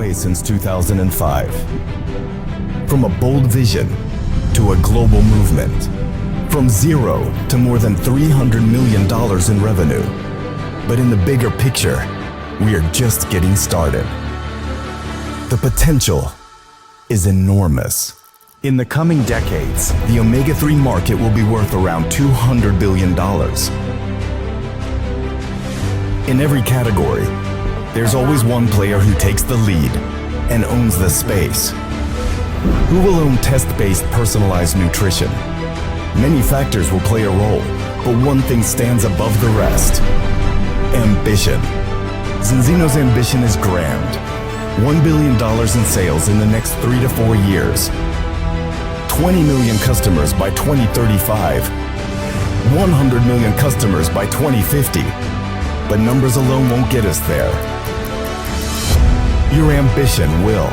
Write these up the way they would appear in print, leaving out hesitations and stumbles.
way since 2005. From a bold vision to a global movement. From zero to more than $300 million in revenue. But in the bigger picture, we are just getting started. The potential is enormous. In the coming decades, the omega-3 market will be worth around $200 billion. In every category, there's always one player who takes the lead and owns the space. Who will own test-based personalized nutrition? Many factors will play a role, but one thing stands above the rest. Ambition. Zinzino's ambition is grand. $1 billion in sales in the next 3 to 4 years. 20 million customers by 2035. 100 million customers by 2050. But numbers alone won't get us there. Your ambition will.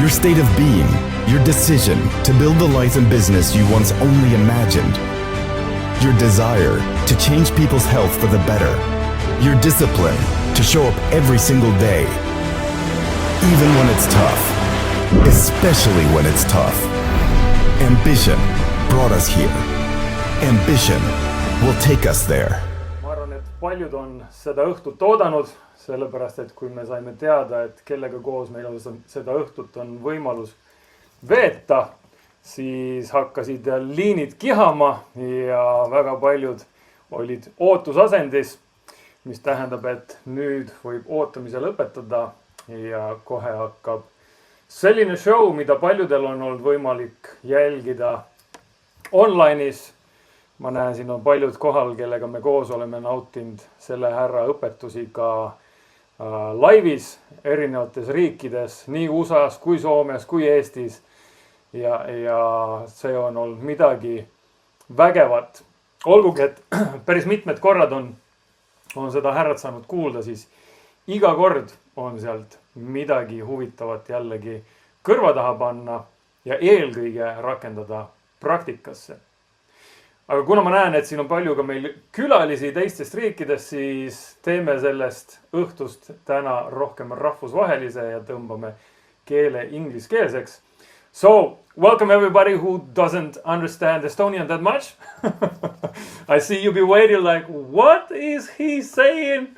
Your state of being, your decision to build the life and business you once only imagined. Your desire to change people's health for the better. Your discipline to show up every single day. Even when it's tough. Especially when it's tough. Ambition brought us here. Ambition will take us there. Ma arvan, et paljud on seda õhtut oodanud, sellepärast et kui me saime teada, et kellega koos meil seda õhtut on võimalus veeta, siis hakkasid liinid kihama ja väga paljud olid ootusasendis, mis tähendab, et nüüd võib ootamise lõpetada ja kohe hakkab selline show, mida paljudel on olnud võimalik jälgida online'is. Ma näen, siin on paljud kohal, kellega me koos oleme nautinud selle härra õpetusi ka laivis erinevates riikides, nii USAs kui Soomes kui Eestis. Ja see on olnud midagi vägevat. Olgugi, et päris mitmed korrad on seda härrat saanud kuulda, siis iga kord on sealt midagi huvitavat jällegi kõrva taha panna ja eelkõige rakendada praktikasse. Aga kuna ma näen, et siin on palju ka meil külalisi teistest riikidest, siis teeme sellest õhtust täna rohkem rahvusvahelise ja tõmbame keele ingliskeelseks. So, welcome everybody who doesn't understand Estonian that much. I see you be waiting like, what is he saying?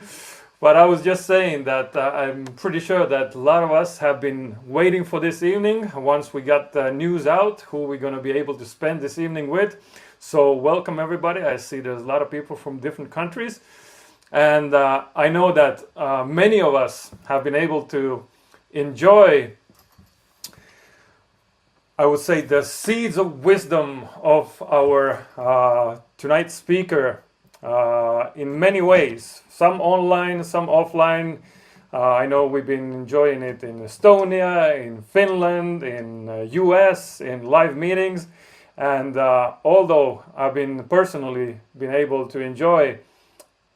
But I was just saying that I'm pretty sure that a lot of us have been waiting for this evening. Once we got the news out, who we're going to be able to spend this evening with. So welcome everybody. I see there's a lot of people from different countries. And I know that many of us have been able to enjoy, I would say, the seeds of wisdom of our tonight's speaker in many ways. Some online, some offline. I know we've been enjoying it in Estonia, in Finland, in US, in live meetings. And although I've been personally been able to enjoy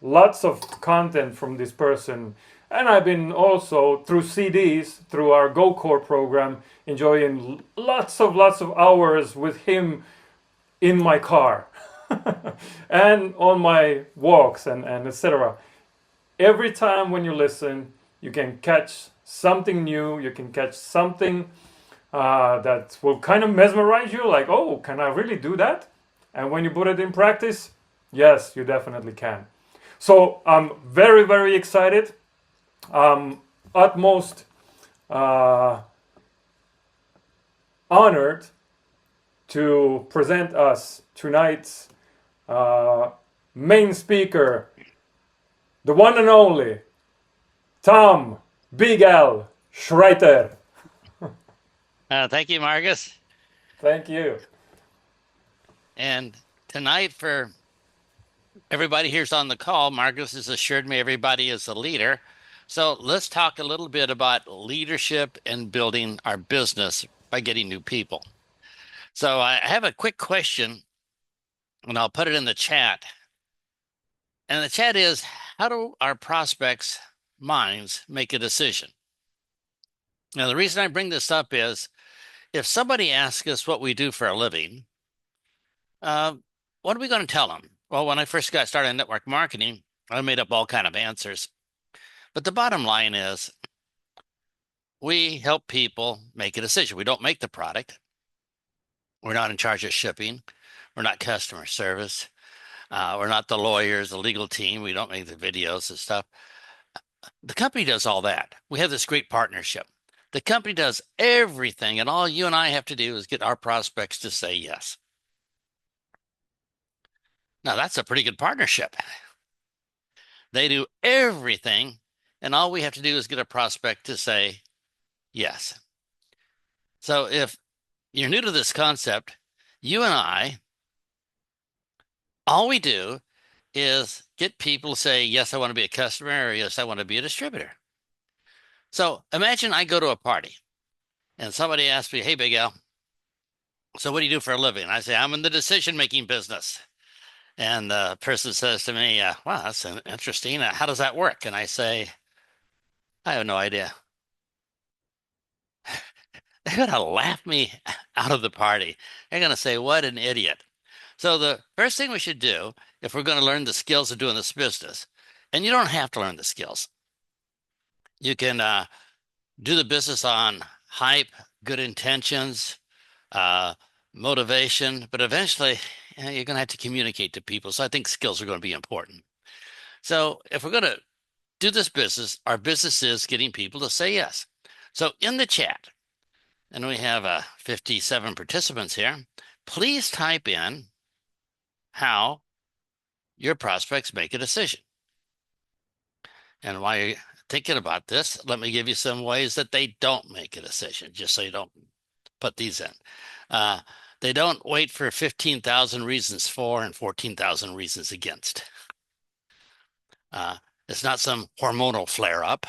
lots of content from this person, and I've been also through CDs, through our GoCore program, enjoying lots of hours with him in my car and on my walks and etc. Every time when you listen, you can catch something new, you can catch something that will kind of mesmerize you, like, oh, can I really do that? And when you put it in practice, yes, you definitely can. So I'm very, very excited. Utmost honored to present us tonight's main speaker, the one and only Tom Big Al Schreiter. Thank you, Marcus. Thank you. And tonight, for everybody here's on the call, Marcus has assured me everybody is a leader. So let's talk a little bit about leadership and building our business by getting new people. So I have a quick question, and I'll put it in the chat. And the chat is, how do our prospects' minds make a decision? Now, the reason I bring this up is, if somebody asks us what we do for a living, what are we going to tell them? Well, when I first got started in network marketing, I made up all kinds of answers. But the bottom line is, we help people make a decision. We don't make the product. We're not in charge of shipping. We're not customer service. We're not the lawyers, the legal team. We don't make the videos and stuff. The company does all that. We have this great partnership. The company does everything, and all you and I have to do is get our prospects to say yes. Now, that's a pretty good partnership. They do everything, and all we have to do is get a prospect to say yes. So if you're new to this concept, you and I, all we do is get people to say, yes, I want to be a customer, or yes, I want to be a distributor. So imagine I go to a party and somebody asks me, hey, Big Al, so what do you do for a living? I say, I'm in the decision-making business. And the person says to me, wow, that's interesting. How does that work? And I say, I have no idea. They're going to laugh me out of the party. They're going to say, what an idiot. So the first thing we should do, if we're going to learn the skills of doing this business, and you don't have to learn the skills, you can do the business on hype, good intentions, motivation, but eventually you're going to have to communicate to people. So I think skills are going to be important. So if we're going to do this business, our business is getting people to say yes. So in the chat, and we have 57 participants here, please type in how your prospects make a decision. And while you're thinking about this, let me give you some ways that they don't make a decision, just so you don't put these in. They don't wait for 15,000 reasons for and 14,000 reasons against. It's not some hormonal flare-up.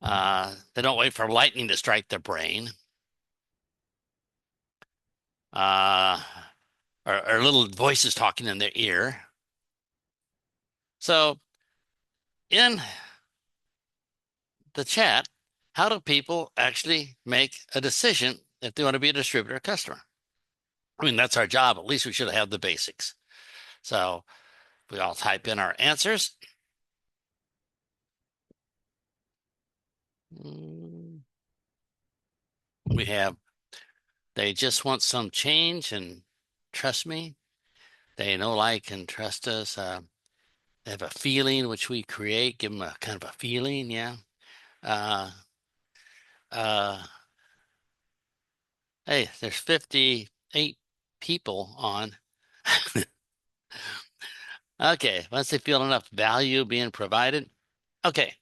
They don't wait for lightning to strike their brain. Or little voices talking in their ear. So in the chat, how do people actually make a decision if they want to be a distributor or customer? I mean, that's our job. At least we should have the basics. So we all type in our answers. We have, they just want some change and trust me. They know, like, and trust us. They have a feeling which we create, give them a kind of a feeling, yeah. Hey, there's 58 people on. Okay, once they feel enough value being provided. Okay,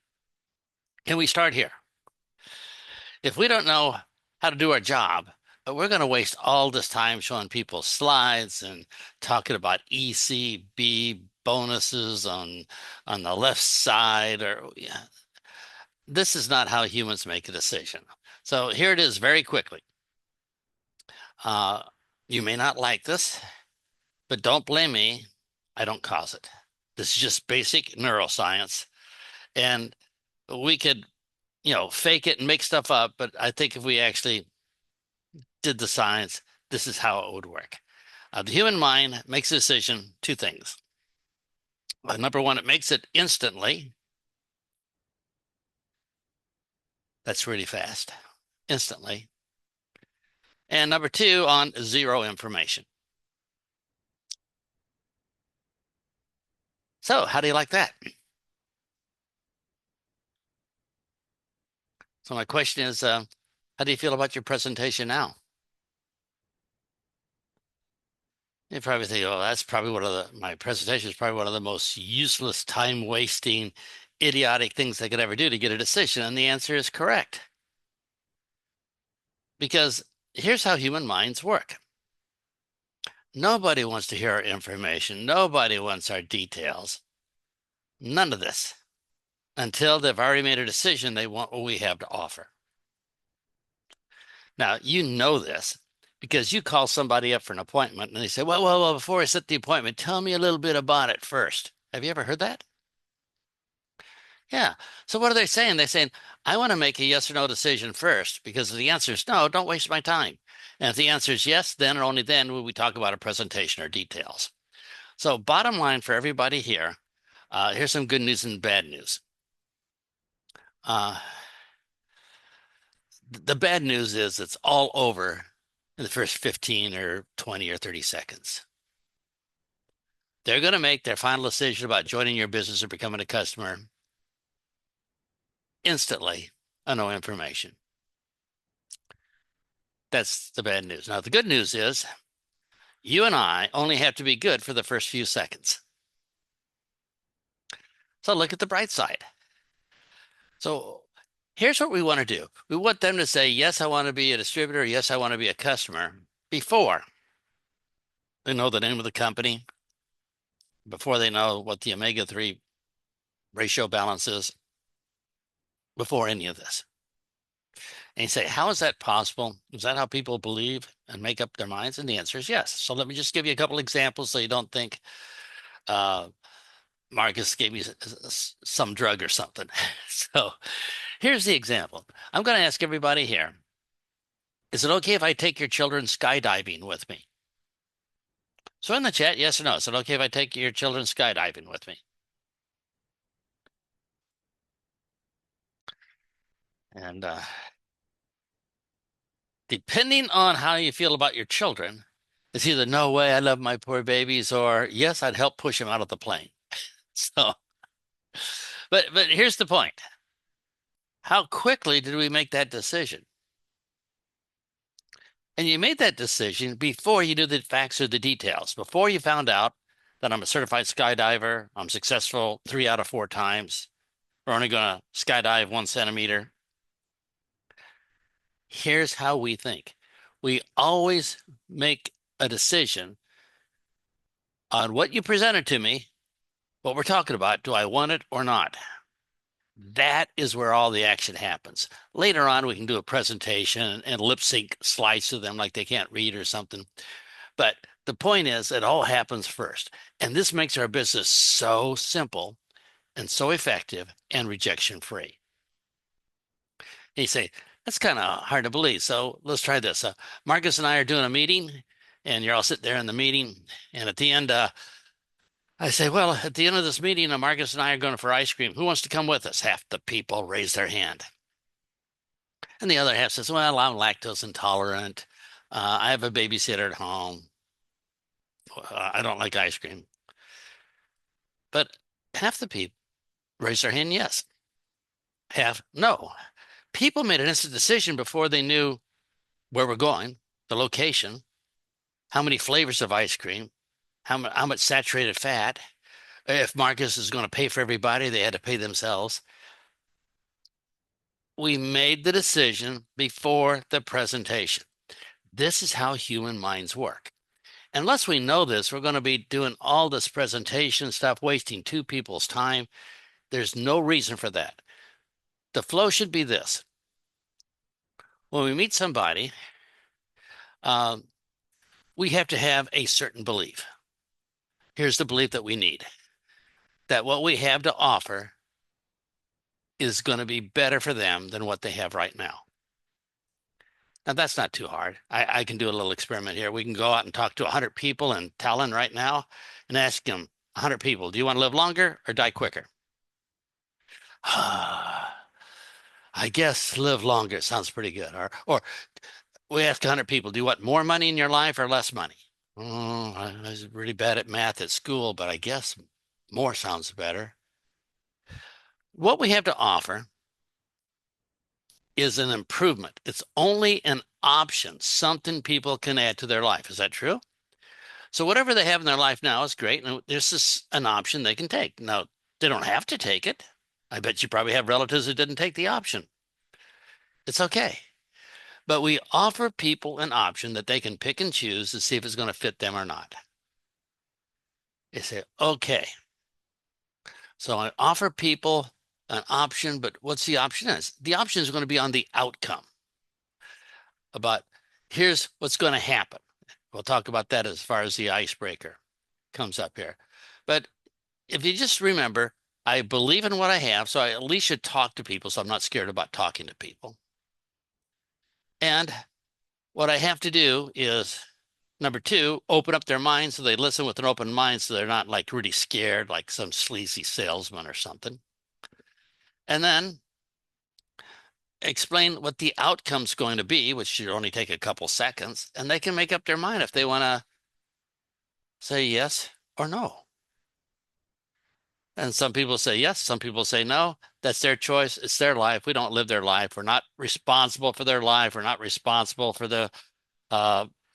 can we start here? If we don't know how to do our job, we're going to waste all this time showing people slides and talking about ECB bonuses on the left side, or yeah. This is not how humans make a decision. So here it is very quickly. You may not like this, but don't blame me. I don't cause it. This is just basic neuroscience. And we could, fake it and make stuff up. But I think if we actually did the science, this is how it would work. The human mind makes a decision, two things. Number one, it makes it instantly. That's really fast, instantly. And number two, on zero information. So how do you like that? So my question is, how do you feel about your presentation now? You probably think, oh, that's probably my presentation is probably one of the most useless, time-wasting, idiotic things I could ever do to get a decision. And the answer is correct. Because here's how human minds work. Nobody wants to hear our information. Nobody wants our details. None of this. Until they've already made a decision, they want what we have to offer. Now, you know this because you call somebody up for an appointment and they say, well, before I set the appointment, tell me a little bit about it first. Have you ever heard that? Yeah. So what are they saying? They're saying, I want to make a yes or no decision first, because if the answer is no, don't waste my time. And if the answer is yes, then and only then will we talk about a presentation or details. So bottom line for everybody here, here's some good news and bad news. The bad news is it's all over in the first 15 or 20 or 30 seconds. They're going to make their final decision about joining your business or becoming a customer instantly on no information. That's the bad news. Now, the good news is you and I only have to be good for the first few seconds. So look at the bright side. So here's what we want to do. We want them to say, yes, I want to be a distributor. Yes, I want to be a customer before they know the name of the company, before they know what the omega-3 ratio balance is, before any of this. And you say, how is that possible? Is that how people believe and make up their minds? And the answer is yes. So let me just give you a couple examples so you don't think Marcus gave me some drug or something. So here's the example. I'm going to ask everybody here, is it okay if I take your children skydiving with me? So in the chat, yes or no? Is it okay if I take your children skydiving with me? And depending on how you feel about your children, it's either no way, I love my poor babies, or yes, I'd help push them out of the plane. So, but here's the point. How quickly did we make that decision? And you made that decision before you knew the facts or the details, before you found out that I'm a certified skydiver, I'm successful 3 out of 4 times, we're only going to skydive 1 centimeter. Here's how we think. We always make a decision on what you presented to me, what we're talking about. Do I want it or not? That is where all the action happens. Later on, we can do a presentation and lip sync slides to them like they can't read or something. But the point is, it all happens first. And this makes our business so simple and so effective and rejection free. And you say, that's kind of hard to believe. So let's try this. Marcus and I are doing a meeting, and you're all sitting there in the meeting. And at the end, I say, well, at the end of this meeting, Marcus and I are going for ice cream. Who wants to come with us? Half the people raise their hand. And the other half says, well, I'm lactose intolerant. I have a babysitter at home. I don't like ice cream. But half the people raise their hand, yes. Half, no. People made an instant decision before they knew where we're going, the location, how many flavors of ice cream, how much saturated fat. If Marcus is going to pay for everybody, they had to pay themselves. We made the decision before the presentation. This is how human minds work. Unless we know this, we're going to be doing all this presentation stuff, wasting 2 people's time. There's no reason for that. The flow should be this. When we meet somebody, we have to have a certain belief. Here's the belief that we need. That what we have to offer is going to be better for them than what they have right now. Now, that's not too hard. I can do a little experiment here. We can go out and talk to 100 people in Talon right now and ask them, 100 people, do you want to live longer or die quicker? I guess live longer sounds pretty good. Or we ask 100 people, do you want more money in your life or less money? Oh, I was really bad at math at school, but I guess more sounds better. What we have to offer is an improvement. It's only an option, something people can add to their life. Is that true? So whatever they have in their life now is great. And this is an option they can take. Now, they don't have to take it. I bet you probably have relatives who didn't take the option. It's okay. But we offer people an option that they can pick and choose to see if it's going to fit them or not. They say, okay. So I offer people an option, but what's the option is? The option is going to be on the outcome. About here's what's going to happen. We'll talk about that as far as the icebreaker comes up here. But if you just remember, I believe in what I have, so I at least should talk to people, so I'm not scared about talking to people. And what I have to do is, number 2, open up their minds so they listen with an open mind so they're not like really scared like some sleazy salesman or something. And then explain what the outcome's going to be, which should only take a couple seconds, and they can make up their mind if they want to say yes or no. And some people say yes, some people say no. That's their choice. It's their life. We don't live their life. We're not responsible for their life. We're not responsible for the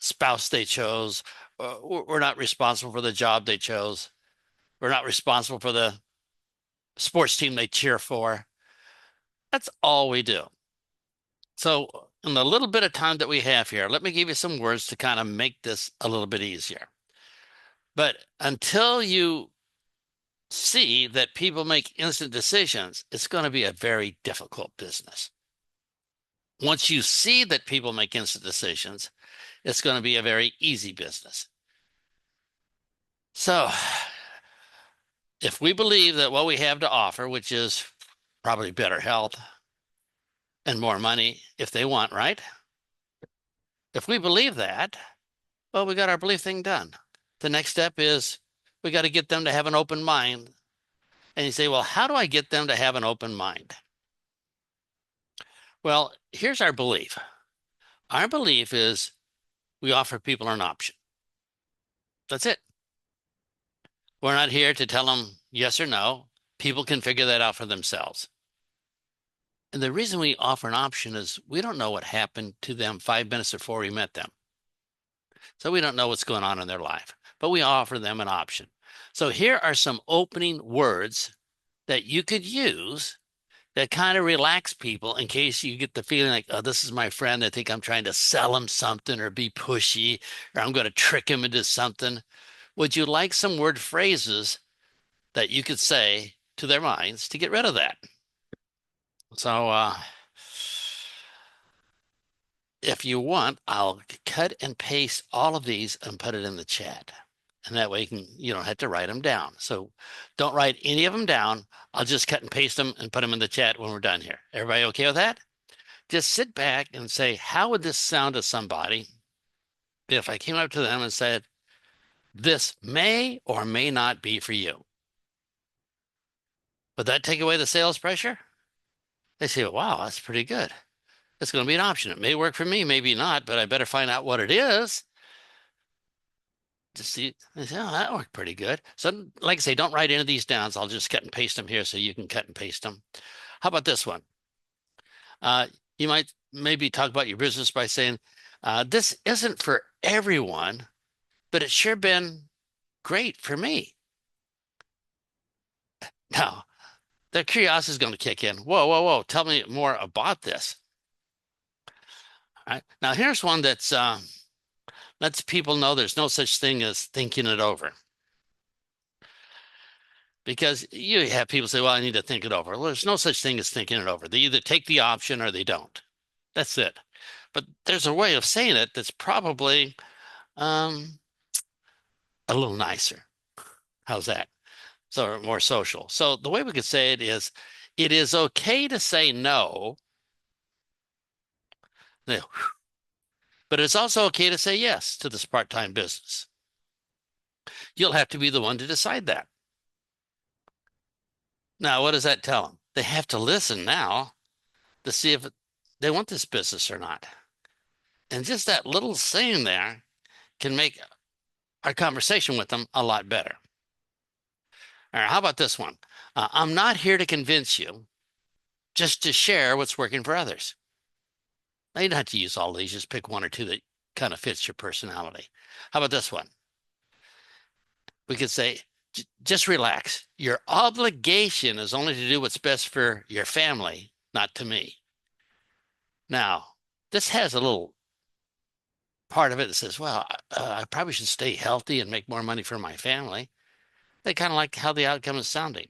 spouse they chose. We're not responsible for the job they chose. We're not responsible for the sports team they cheer for. That's all we do. So in the little bit of time that we have here, let me give you some words to kind of make this a little bit easier. But until you see that people make instant decisions, it's going to be a very difficult business. Once you see that people make instant decisions, it's going to be a very easy business. So if we believe that what we have to offer, which is probably better health and more money if they want, right? If we believe that, well, we got our belief thing done. The next step is we got to get them to have an open mind. And you say, well, how do I get them to have an open mind? Well, here's our belief. Our belief is we offer people an option. That's it. We're not here to tell them yes or no. People can figure that out for themselves. And the reason we offer an option is we don't know what happened to them 5 minutes before we met them. So we don't know what's going on in their life, but we offer them an option. So here are some opening words that you could use that kind of relax people in case you get the feeling like, oh, this is my friend. I think I'm trying to sell him something or be pushy, or I'm going to trick him into something. Would you like some word phrases that you could say to their minds to get rid of that? So if you want, I'll cut and paste all of these and put it in the chat. And that way you don't have to write them down. So don't write any of them down. I'll just cut and paste them and put them in the chat when we're done here. Everybody okay with that? Just sit back and say, how would this sound to somebody if I came up to them and said, this may or may not be for you? Would that take away the sales pressure? They say, wow, that's pretty good. It's going to be an option. It may work for me, maybe not, but I better find out what it is. To see, they say, oh, that worked pretty good. So like I say, don't write any of these down. So I'll just cut and paste them here so you can cut and paste them. How about this one? You might maybe talk about your business by saying, this isn't for everyone, but it's sure been great for me. Now, their curiosity is going to kick in. Whoa. Tell me more about this. All right. Now, here's one that's lets people know there's no such thing as thinking it over. Because you have people say, well, I need to think it over. Well, there's no such thing as thinking it over. They either take the option or they don't. That's it. But there's a way of saying it that's probably a little nicer. How's that? So more social. So the way we could say it is okay to say no. But it's also okay to say yes to this part-time business. You'll have to be the one to decide that. Now, what does that tell them? They have to listen now to see if they want this business or not. And just that little saying there can make our conversation with them a lot better. All right, how about this one? I'm not here to convince you, just to share what's working for others. Now, you don't have to use all these. Just pick one or two that kind of fits your personality. How about this one? We could say, just relax. Your obligation is only to do what's best for your family, not to me. Now, this has a little part of it that says, well, I probably should stay healthy and make more money for my family. They kind of like how the outcome is sounding.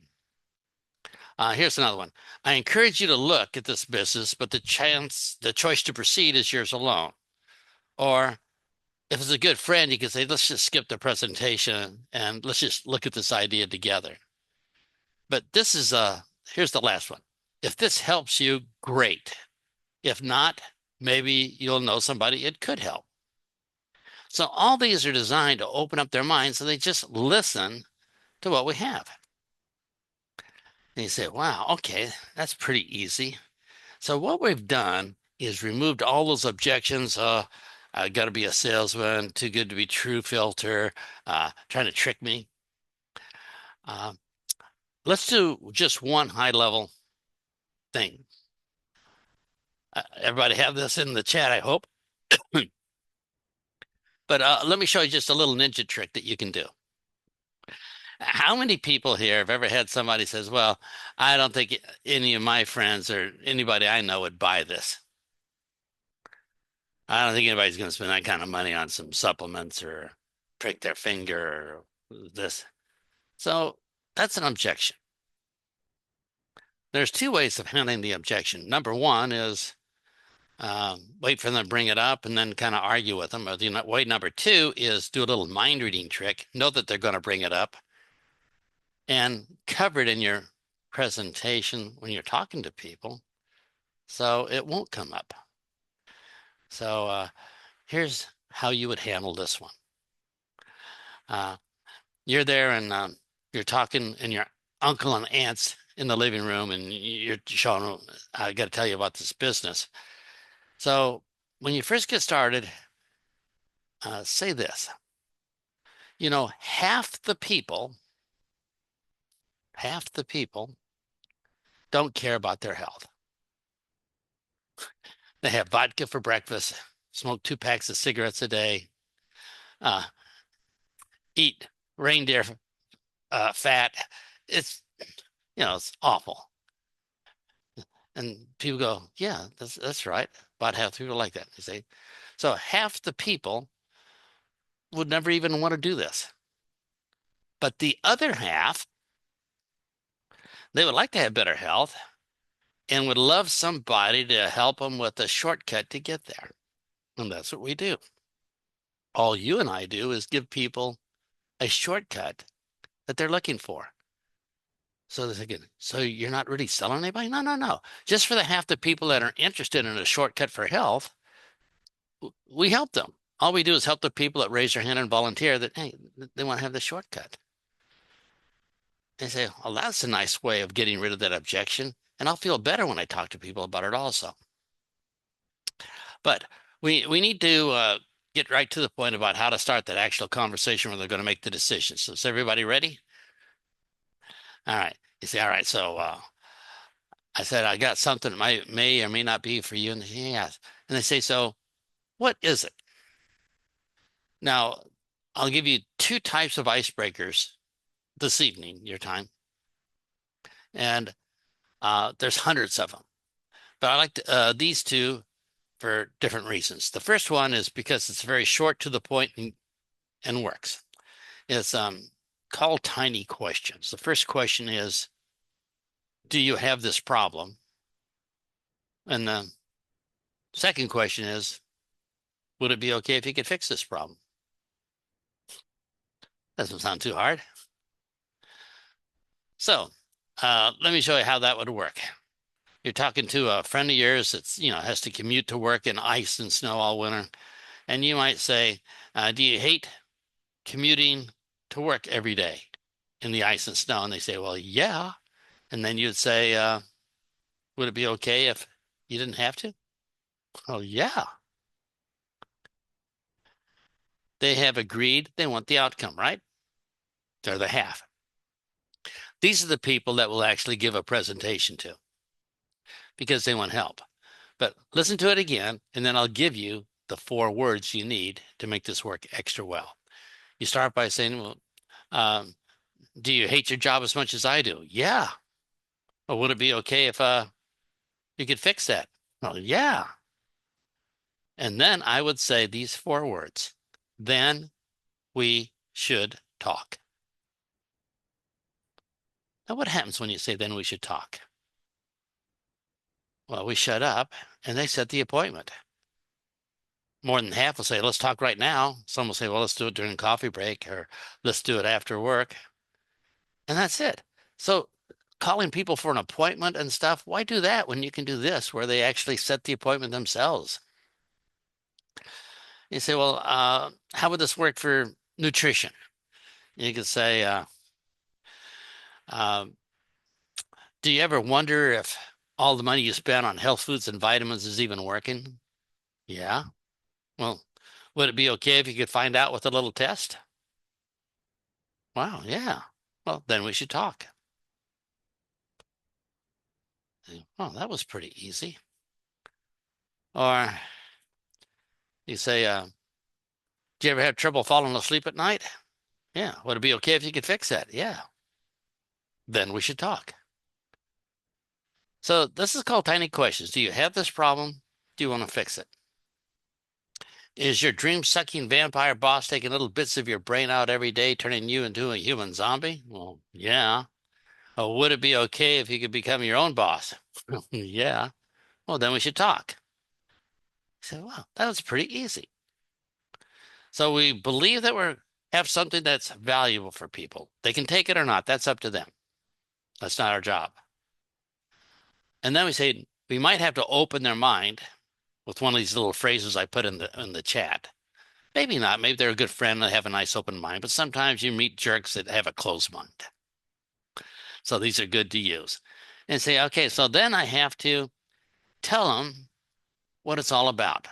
Here's another one. I encourage you to look at this business, but the choice to proceed is yours alone. Or if it's a good friend, you can say, let's just skip the presentation and let's just look at this idea together. But this is here's the last one. If this helps you, great. If not, maybe you'll know somebody it could help. So all these are designed to open up their minds so they just listen to what we have. And you say, wow, okay, that's pretty easy. So what we've done is removed all those objections. I got to be a salesman, too good to be true filter, trying to trick me. Let's do just one high level thing. Everybody have this in the chat, I hope. But let me show you just a little ninja trick that you can do. How many people here have ever had somebody says, well, I don't think any of my friends or anybody I know would buy this. I don't think anybody's going to spend that kind of money on some supplements or prick their finger or this. So that's an objection. There's two ways of handling the objection. Number one is wait for them to bring it up and then kind of argue with them. Or the way number two is do a little mind reading trick. Know that they're going to bring it up and cover it in your presentation when you're talking to people so it won't come up. So here's how you would handle this one. You're there and you're talking and your uncle and aunts in the living room and you're showing them, I got to tell you about this business. So when you first get started, say this, you know, half the people don't care about their health. They have vodka for breakfast, smoke 2 packs of cigarettes a day, eat reindeer fat. It's, you know, it's awful. And people go, yeah, that's right. About half the people like that. You see, so half the people would never even want to do this. But the other half, they would like to have better health and would love somebody to help them with a shortcut to get there. And that's what we do. All you and I do is give people a shortcut that they're looking for. So they're thinking, so you're not really selling anybody? No, no, no. Just for the half the people that are interested in a shortcut for health, we help them. All we do is help the people that raise their hand and volunteer that, hey, they want to have the shortcut. They say, well, that's a nice way of getting rid of that objection. And I'll feel better when I talk to people about it also. But we need to get right to the point about how to start that actual conversation where they're going to make the decision. So is everybody ready? All right. You say, all right, so I said, I got something that may or may not be for you. And they say, yes. And they say, so what is it? Now, I'll give you 2 types of icebreakers this evening, your time. And there's hundreds of them. But I like these 2 for different reasons. The first one is because it's very short to the point and works. It's called tiny questions. The first question is, do you have this problem? And the second question is, would it be okay if you could fix this problem? Doesn't sound too hard. So let me show you how that would work. You're talking to a friend of yours that's, you know, has to commute to work in ice and snow all winter. And you might say, do you hate commuting to work every day in the ice and snow? And they say, well, yeah. And then you'd say, would it be okay if you didn't have to? Oh, yeah. They have agreed they want the outcome, right? They're the half. These are the people that will actually give a presentation to because they want help. But listen to it again, and then I'll give you the 4 words you need to make this work extra well. You start by saying, well, do you hate your job as much as I do? Yeah. Well, would it be okay if you could fix that? Well, yeah. And then I would say these 4 words. Then we should talk. Now, what happens when you say, then we should talk? Well, we shut up and they set the appointment. More than half will say, let's talk right now. Some will say, well, let's do it during coffee break or let's do it after work. And that's it. So calling people for an appointment and stuff, why do that when you can do this where they actually set the appointment themselves? You say, well, how would this work for nutrition? You could say, do you ever wonder if all the money you spent on health foods and vitamins is even working? Yeah. Well, would it be okay if you could find out with a little test? Wow, yeah. Well, then we should talk. Oh, that was pretty easy. Or you say, do you ever have trouble falling asleep at night? Yeah. Would it be okay if you could fix that? Yeah. Then we should talk. So this is called tiny questions. Do you have this problem? Do you want to fix it? Is your dream-sucking vampire boss taking little bits of your brain out every day, turning you into a human zombie? Well, yeah. Oh, would it be okay if you could become your own boss? Yeah. Well, then we should talk. I said, wow, that was pretty easy. So we believe that we have something that's valuable for people. They can take it or not. That's up to them. That's not our job. And then we say we might have to open their mind with one of these little phrases I put in the chat. Maybe not. Maybe they're a good friend and they have a nice open mind, but sometimes you meet jerks that have a closed mind. So these are good to use. And say, okay, so then I have to tell them what it's all about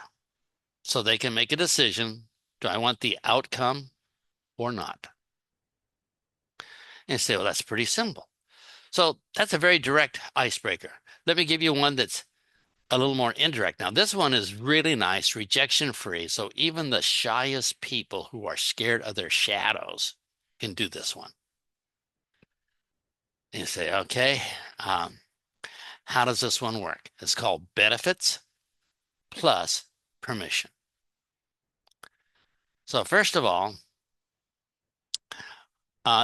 so they can make a decision. Do I want the outcome or not? And say, well, that's pretty simple. So that's a very direct icebreaker. Let me give you one that's a little more indirect. Now, this one is really nice, rejection free. So even the shyest people who are scared of their shadows can do this one. And you say, okay, how does this one work? It's called benefits plus permission. So first of all,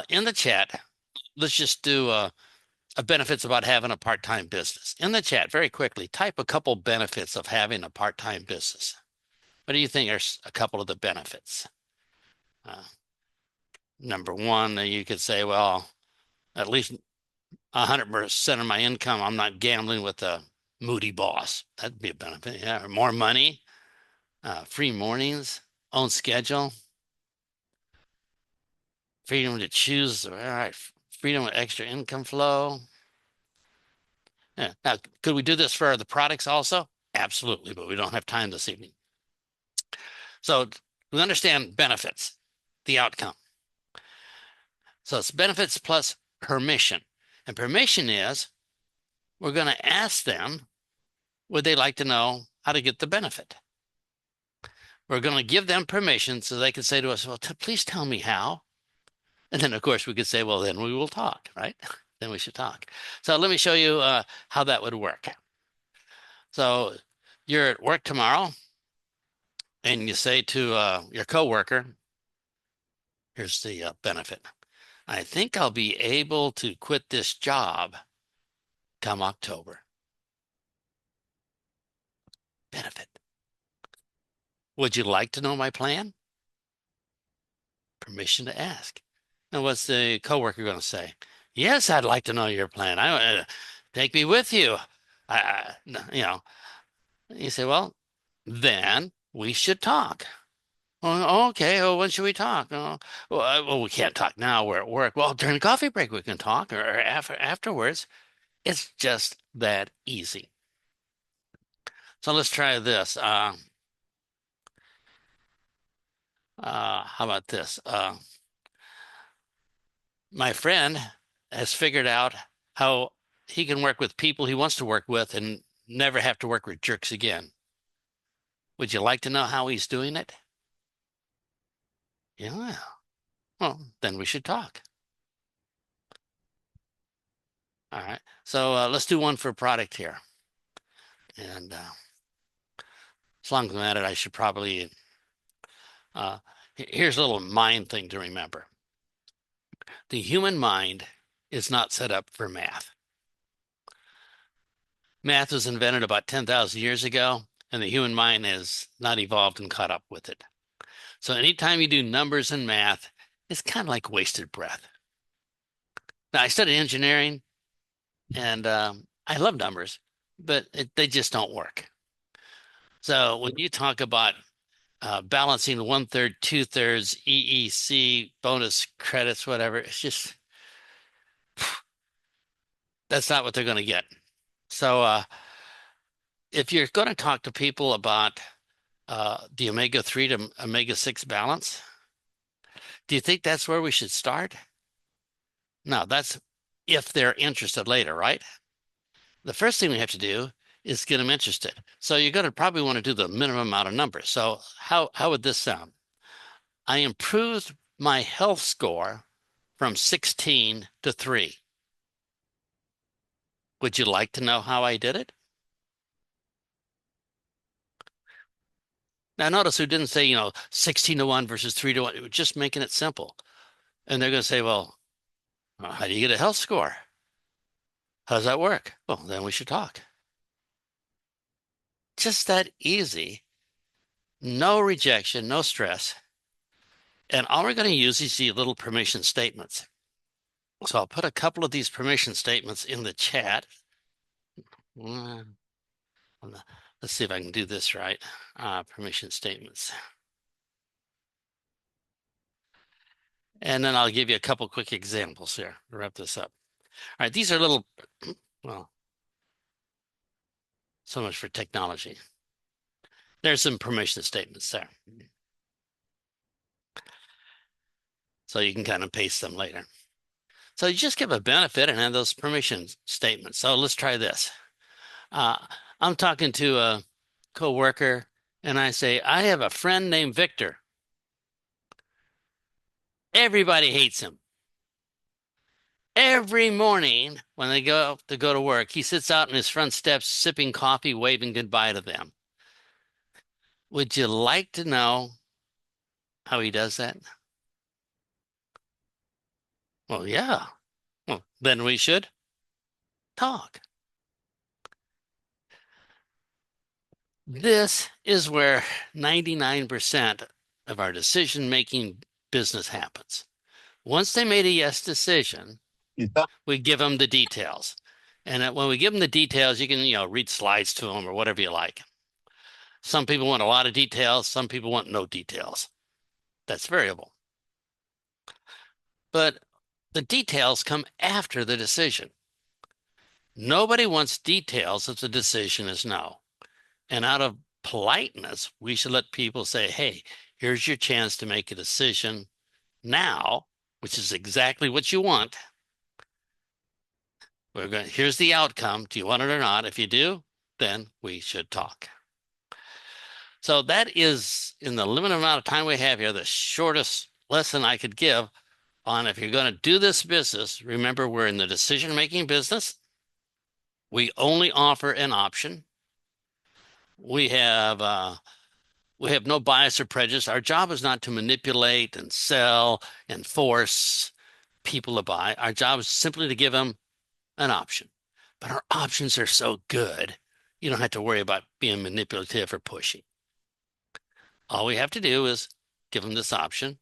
in the chat, let's just do a benefits about having a part-time business. In the chat, very quickly, type a couple benefits of having a part-time business. What do you think are a couple of the benefits? Number one, you could say, well, at least 100% of my income, I'm not gambling with a moody boss. That'd be a benefit. Yeah, or more money, free mornings, own schedule, freedom to choose. All right, freedom with extra income flow. Yeah. Now, could we do this for the products also? Absolutely, but we don't have time this evening. So we understand benefits, the outcome. So it's benefits plus permission. And permission is we're going to ask them, would they like to know how to get the benefit? We're going to give them permission so they can say to us, well, please tell me how. And then, of course, we could say, well, then we will talk, right? Then we should talk. So let me show you how that would work. So you're at work tomorrow and you say to your coworker, here's the benefit. I think I'll be able to quit this job come October. Benefit. Would you like to know my plan? Permission to ask. And what's the coworker going to say? Yes, I'd like to know your plan. Take me with you. You know, you say, well, then we should talk. Oh, okay. Well, when should we talk? Oh, well, we can't talk now. We're at work. Well, during the coffee break, we can talk or afterwards. It's just that easy. So let's try this. How about this? My friend has figured out how he can work with people he wants to work with and never have to work with jerks again. Would you like to know how he's doing it? Yeah. Well, then we should talk. All right. So let's do one for a product here. And as long as I'm at it, I should probably, here's a little mind thing to remember. The human mind is not set up for math. Math was invented about 10,000 years ago, and the human mind has not evolved and caught up with it. So anytime you do numbers and math, it's kind of like wasted breath. Now, I studied engineering, and I love numbers, but they just don't work. So when you talk about balancing 1/3, 2/3, EEC, bonus credits, whatever, it's just, that's not what they're going to get. So if you're going to talk to people about the omega-3 to omega-6 balance, do you think that's where we should start? No, that's if they're interested later, right? The first thing we have to do is get them interested. So you're going to probably want to do the minimum amount of numbers. So how would this sound? I improved my health score from 16 to 3. Would you like to know how I did it? Now, notice who didn't say, 16 to 1 versus 3 to 1. It was just making it simple. And they're going to say, well, how do you get a health score? How does that work? Well, then we should talk. Just that easy. No rejection, no stress. And all we're going to use is these little permission statements. So I'll put a couple of these permission statements in the chat. Let's see if I can do this right. Permission statements. And then I'll give you a couple quick examples here to wrap this up. All right, these are little, well, so much for technology. There's some permission statements there. So you can kind of paste them later. So you just give a benefit and have those permission statements. So let's try this. I'm talking to a coworker and I say, I have a friend named Victor. Everybody hates him. Every morning when they go to work, he sits out on his front steps, sipping coffee, waving goodbye to them. Would you like to know how he does that? Well, yeah. Well, then we should talk. This is where 99% of our decision-making business happens. Once they made a yes decision, we give them the details. And when we give them the details, you can, read slides to them or whatever you like. Some people want a lot of details. Some people want no details. That's variable. But the details come after the decision. Nobody wants details if the decision is no. And out of politeness, we should let people say, hey, here's your chance to make a decision now, which is exactly what you want. Here's the outcome. Do you want it or not? If you do, then we should talk. So that is, in the limited amount of time we have here, the shortest lesson I could give on if you're going to do this business. Remember, we're in the decision-making business. We only offer an option. We have no bias or prejudice. Our job is not to manipulate and sell and force people to buy. Our job is simply to give them an option. But our options are so good, you don't have to worry about being manipulative or pushy. All we have to do is give them this option,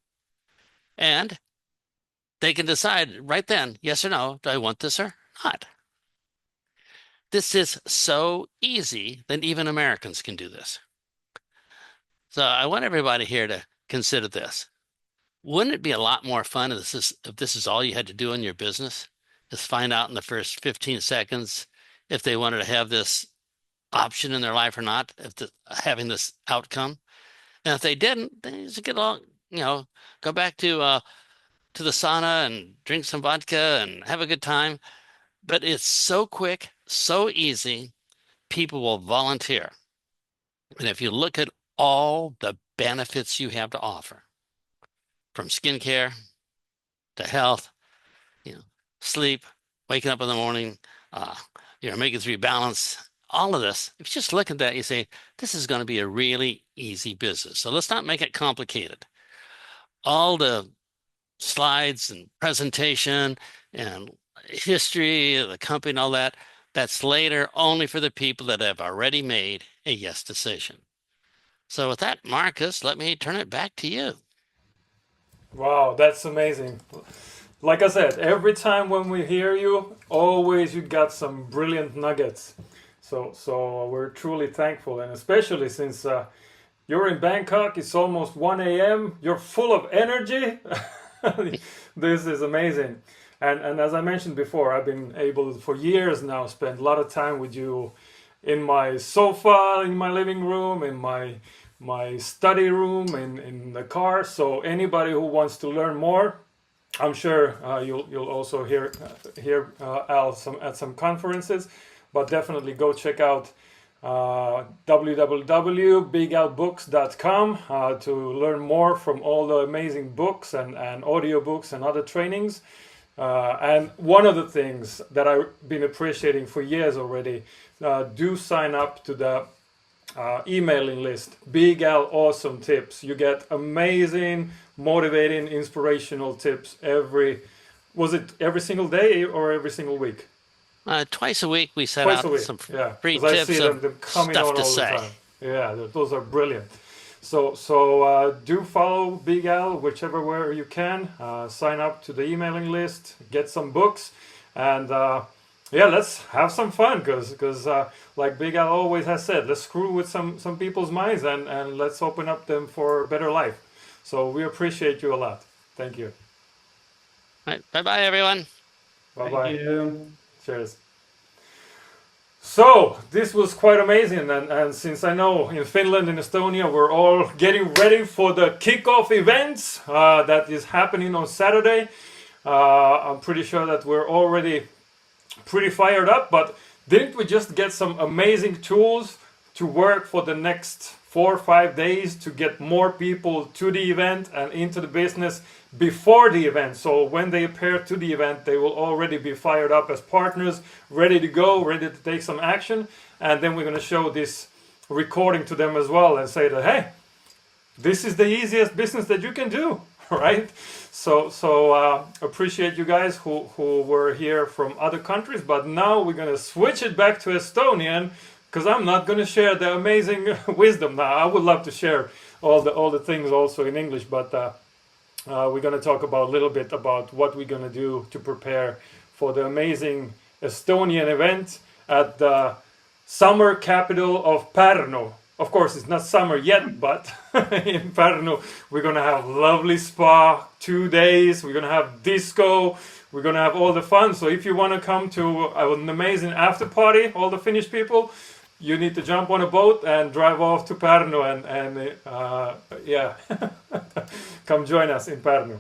and they can decide right then, yes or no, do I want this or not? This is so easy that even Americans can do this. So I want everybody here to consider this. Wouldn't it be a lot more fun if this is all you had to do in your business? Is find out in the first 15 seconds if they wanted to have this option in their life or not, having this outcome. And if they didn't, then just get along, go back to the sauna and drink some vodka and have a good time. But it's so quick, so easy, people will volunteer. And if you look at all the benefits you have to offer, from skincare to health, sleep, waking up in the morning, your omega-3 balance, all of this, if you just look at that, you say, this is going to be a really easy business. So let's not make it complicated. All the slides and presentation and history of the company and all that, that's later only for the people that have already made a yes decision. So with that, Marcus, let me turn it back to you. Wow, that's amazing. Like I said, every time when we hear you, always you got some brilliant nuggets. So we're truly thankful, and especially since you're in Bangkok, it's almost 1 a.m. You're full of energy. This is amazing. And as I mentioned before, I've been able for years now spend a lot of time with you in my sofa, in my living room, in my study room, in the car. So anybody who wants to learn more, I'm sure you'll also hear Al at some conferences, but definitely go check out www.bigalbooks.com to learn more from all the amazing books and audiobooks and other trainings. And one of the things that I've been appreciating for years already, do sign up to the emailing list, Big Al Awesome Tips. You get amazing, motivating, inspirational tips every single day or every single week? Twice a week we send Twice out a week, some yeah. free 'Cause I tips see of them coming stuff out to all the say. time. Yeah, those are brilliant. So do follow Big Al whichever way you can. Sign up to the emailing list, get some books, and yeah, let's have some fun because like Big Al always has said, let's screw with some people's minds and let's open up them for a better life. So we appreciate you a lot. Thank you. All right, bye-bye, everyone. Bye-bye. Thank you. Cheers. So this was quite amazing, and since I know in Finland and Estonia we're all getting ready for the kickoff events that is happening on Saturday, I'm pretty sure that we're already pretty fired up. But didn't we just get some amazing tools to work for the next 4 or 5 days to get more people to the event and into the business before the event? So when they appear to the event, they will already be fired up as partners, ready to go, ready to take some action. And then we're going to show this recording to them as well and say that, hey, this is the easiest business that you can do, right? So appreciate you guys who were here from other countries, but now we're going to switch it back to Estonian, because I'm not going to share the amazing wisdom now. I would love to share all the things also in English, but we're going to talk about a little bit about what we're going to do to prepare for the amazing Estonian event at the summer capital of Pärnu. Of course, it's not summer yet, but in Pärnu, we're going to have lovely spa, 2 days. We're going to have disco. We're going to have all the fun. So if you want to come to an amazing after party, all the Finnish people, you need to jump on a boat and drive off to Pärnu and yeah, come join us in Pärnu.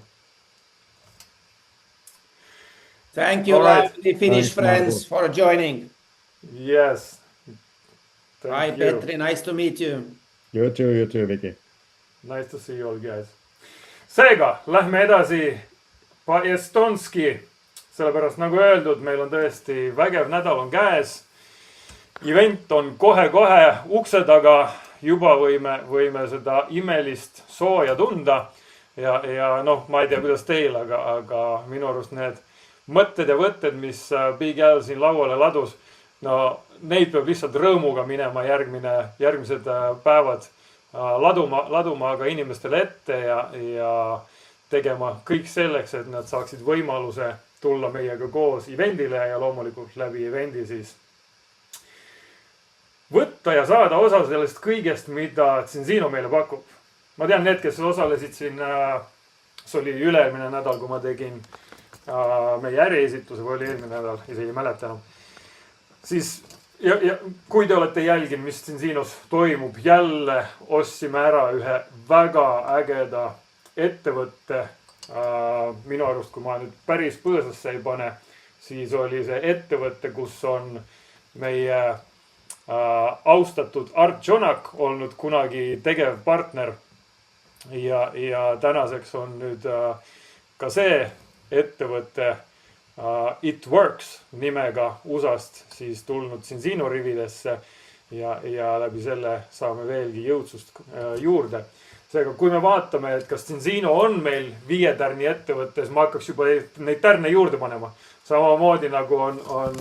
Thank you, All right. lovely Finnish friends, for joining. Yes. Hi, Thank you. Petri. Nice to meet you. You too, Vicky. Nice to see you all guys. Seega, lähme edasi Estonski, sellepärast nagu öeldud, meil on tõesti vägev nädal on käes. Event on kohe-kohe ukse taga, juba võime seda imelist sooja tunda. Ja noh, ma ei tea, kuidas teil, aga minu arust need mõtted ja võtted, mis Big Al siin lauale ladus, no neid peab lihtsalt rõõmuga minema järgmised päevad laduma aga inimestele ette ja tegema kõik selleks, et nad saaksid võimaluse tulla meiega koos evendile ja loomulikult läbi evendi siis võtta ja saada osa sellest kõigest, mida Zinzino meile pakub. Ma tean, need, kes osalesid siin, see oli üle-eelmine nädal, kui ma tegin meie äriesitluse, või oli eelmine nädal, isegi ei mäleta enam. Siis, ja kui te olete jälginud, mis Zinzinos toimub, jälle ostsime ära ühe väga ägeda ettevõtte. Minu arust, kui ma nüüd päris põõsasse ei pane, siis oli see ettevõtte, kus on meie austatud Art Jonak olnud kunagi tegevpartner ja tänaseks on nüüd ka see ettevõte It Works nimega USA-st siis tulnud Zinzino rividesse ja läbi selle saame veelgi jõudsust juurde. Seega, kui me vaatame, et kas Zinzino on meil 5 tärni ettevõttes, ma hakkaks juba neid tärne juurde panema. Samamoodi nagu on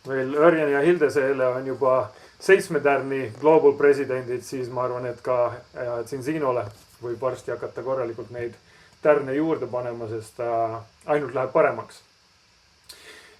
meil Örjan ja Hildeseele on juba 7 tärni global presidendid, siis ma arvan, et ka Zinzinole võib varsti hakata korralikult neid tärne juurde panema, sest ainult läheb paremaks.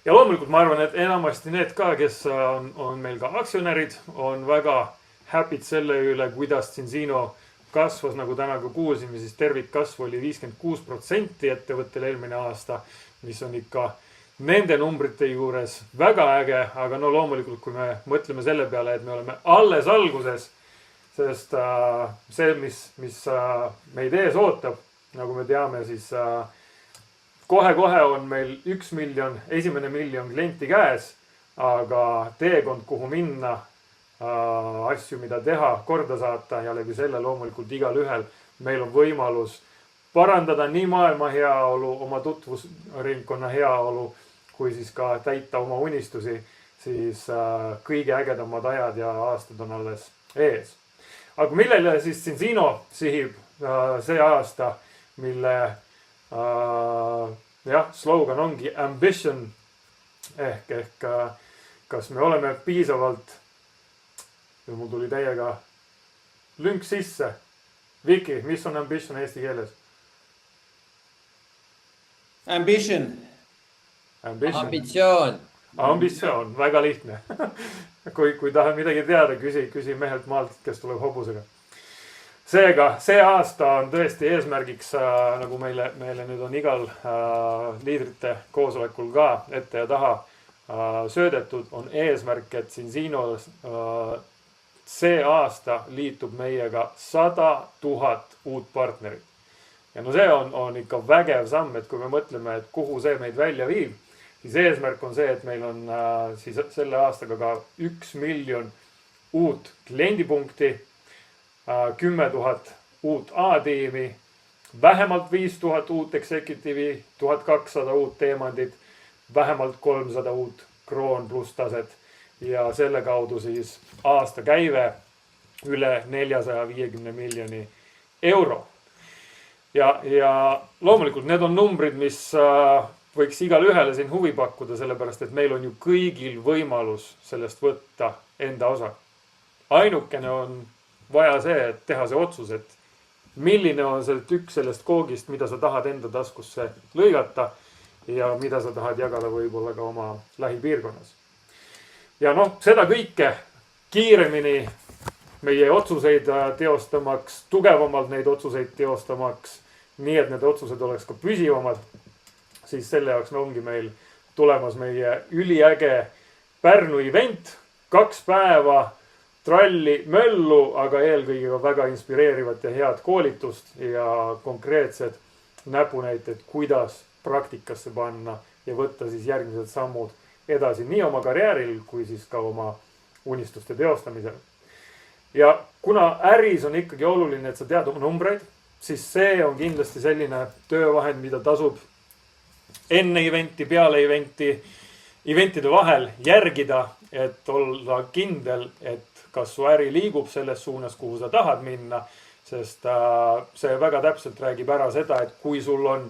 Ja loomulikult ma arvan, et enamasti need ka, kes on meil ka aktsionärid, on väga happy'd selle üle, kuidas Zinzino kasvas, nagu täna ka kuulsime, siis tervikkasv oli 56% ettevõttel eelmine aasta. mis on ikka nende numbrite juures väga äge, aga no loomulikult, kui me mõtleme selle peale, et me oleme alles alguses, sest see, mis meid ees ootab, nagu me teame, siis kohe-kohe on meil 1 miljon, esimene miljon klienti käes, aga teekond, kuhu minna, asju, mida teha, korda saata ja läbi selle loomulikult igal ühel meil on võimalus parandada nii maailma heaolu, oma tutvusringkonna heaolu, kui siis ka täita oma unistusi, siis kõige ägedamad ajad ja aastad on alles ees. Aga millele siis Zinzino sihib see aasta, mille slogan ongi ambition ehk kas me oleme piisavalt, ja mul tuli täiega lünk sisse. Viki, mis on ambition eesti keeles? Ambition. Ambitsioon, väga lihtne. kui tahad midagi teada, küsi mehelt maalt, kes tuleb hobusega. Seega, see aasta on tõesti eesmärgiks, nagu meile nüüd on igal liidrite koosolekul ka ette ja taha söödetud, on eesmärk, et Zinzino see aasta liitub meiega 100 000 uut partnerit. Ja no see on ikka vägev samm, et kui me mõtleme, et kuhu see meid välja viib, siis eesmärk on see, et meil on siis selle aastaga ka 1 miljon uut kliendipunkti, 10 000 uut A-tiimi, vähemalt 5000 uut executive'i, 1200 uut teemandit, vähemalt 300 uut kroon pluss taset ja selle kaudu siis aasta käive üle 450 miljoni euro. Ja loomulikult need on numbrid, mis võiks igal ühele siin huvi pakkuda, sellepärast et meil on ju kõigil võimalus sellest võtta enda osa. Ainukene on vaja see, et teha see otsus, et milline on see tükk sellest koogist, mida sa tahad enda taskusse lõigata ja mida sa tahad jagada võib-olla ka oma lähipiirkonnas. Ja seda kõike kiiremini meie otsuseid teostamaks, tugevamalt neid otsuseid teostamaks, nii et need otsused oleks ka püsivamad, siis selle jaoks ongi meil tulemas meie üliäge Pärnu event, 2 päeva tralli möllu, aga eelkõige ka väga inspireerivat ja head koolitust ja konkreetsed näpunäited, kuidas praktikasse panna ja võtta siis järgmised sammud edasi nii oma karjääril kui siis ka oma unistuste teostamisel. Ja kuna äris on ikkagi oluline, et sa tead oma numbreid, siis see on kindlasti selline töövahend, mida tasub enne eventi, peale eventide vahel järgida, et olla kindel, et kas su äri liigub selles suunas, kuhu sa tahad minna, sest see väga täpselt räägib ära seda, et kui sul on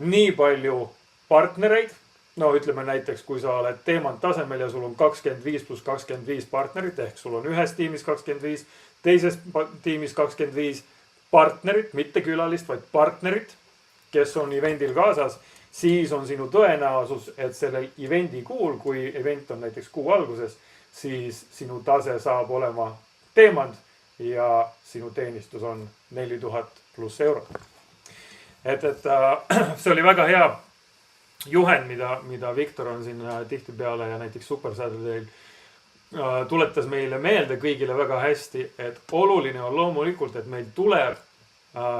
nii palju partnereid, ütleme näiteks, kui sa oled teemant tasemel ja sul on 25 + 25 partnerit, ehk sul on ühes tiimis 25, teises tiimis 25 partnerit, mitte külalist, vaid partnerit, kes on evendil kaasas, siis on sinu tõenäosus, et sellel evendi kuul, kui event on näiteks kuu alguses, siis sinu tase saab olema teemand ja sinu teenistus on 4000+ eurot. Et see oli väga hea juhend, mida Viktor on siin tihtipeale ja näiteks Super Saturday'l tuletas meile meelde kõigile väga hästi, et oluline on loomulikult, et meil tuleb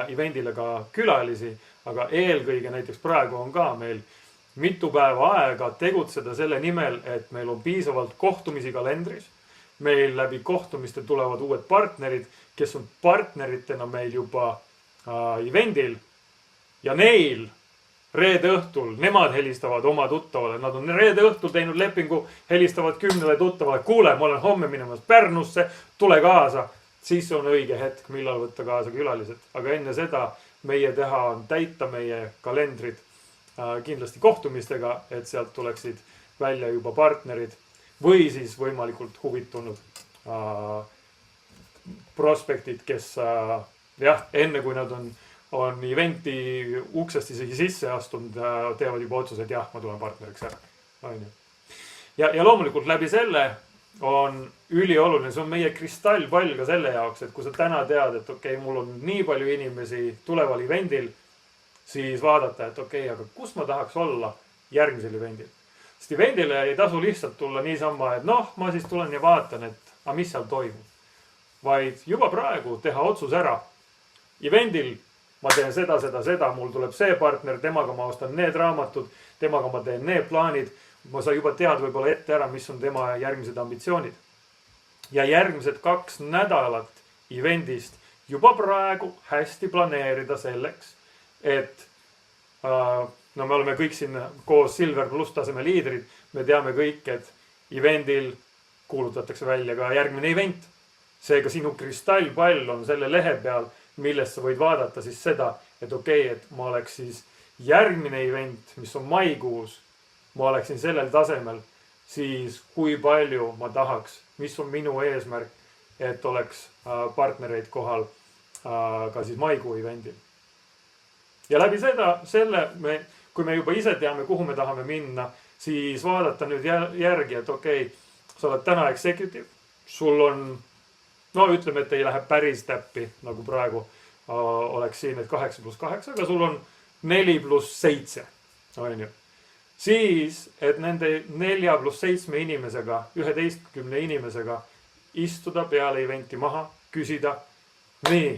evendile ka külalisi, aga eelkõige näiteks praegu on ka meil mitu päeva aega tegutseda selle nimel, et meil on piisavalt kohtumisi kalendris. Meil läbi kohtumiste tulevad uued partnerid, kes on partneritena meil juba evendil ja neil reede õhtul, nemad helistavad oma tuttavale, nad on reede õhtul teinud lepingu, helistavad 10 tuttavale, kuule, ma olen homme minemas Pärnusse, tule kaasa, siis on õige hetk, millal võtta kaasa külalised. Aga enne seda meie teha on täita meie kalendrid kindlasti kohtumistega, et sealt tuleksid välja juba partnerid või siis võimalikult huvitunud prospektid, kes enne kui nad on eventi uksest isegi sisse astunud, teevad juba otsuse, et jah, ma tulen partneriks ära. Ja loomulikult läbi selle on ülioluline, see on meie kristallpall ka selle jaoks, et kui sa täna tead, et okei, mul on nii palju inimesi tuleval evendil, siis vaadata, et okei, aga kus ma tahaks olla järgmisel evendil. Sest evendile ei tasu lihtsalt tulla niisama, et noh, ma siis tulen ja vaatan, et aga mis seal toimub. Vaid juba praegu teha otsus ära. Evendil ma teen seda, mul tuleb see partner, temaga ma ostan need raamatud, temaga ma teen need plaanid. Ma sa juba tead võib-olla ette ära, mis on tema järgmised ambitsioonid. Ja järgmised 2 nädalat evendist juba praegu hästi planeerida selleks, et no me oleme kõik siin koos Silver Plus taseme liidrid, me teame kõik, et evendil kuulutatakse välja ka järgmine event. Seega sinu kristallpall on selle lehe peal, millest sa võid vaadata siis seda, et okei, et ma oleks siis järgmine event, mis on maikuus, ma oleksin sellel tasemel, siis kui palju ma tahaks, mis on minu eesmärk, et oleks partnereid kohal ka siis maikuu evendil. Ja läbi kui me juba ise teame, kuhu me tahame minna, siis vaadata nüüd järgi, et okei, sa oled täna executive, sul on, no ütleme, et ei lähe päris täppi, nagu praegu oleks siin, et 8+8, aga sul on 4+7, on ju. Siis, et nende 4+7 inimesega, 11 inimesega istuda peale eventi maha, küsida, nii,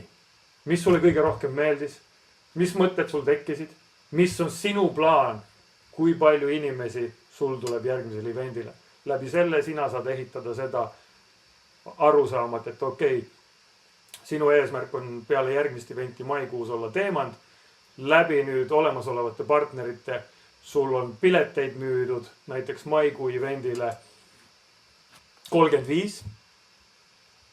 mis sulle kõige rohkem meeldis, mis mõtted sul tekkisid, mis on sinu plaan, kui palju inimesi sul tuleb järgmisel evendile. Läbi selle sina saad ehitada seda arusaamat, et okei, sinu eesmärk on peale järgmist eventi maikuus olla teemand, läbi nüüd olemasolevate partnerite, sul on pileteid müüdud näiteks maikuu evendile 35,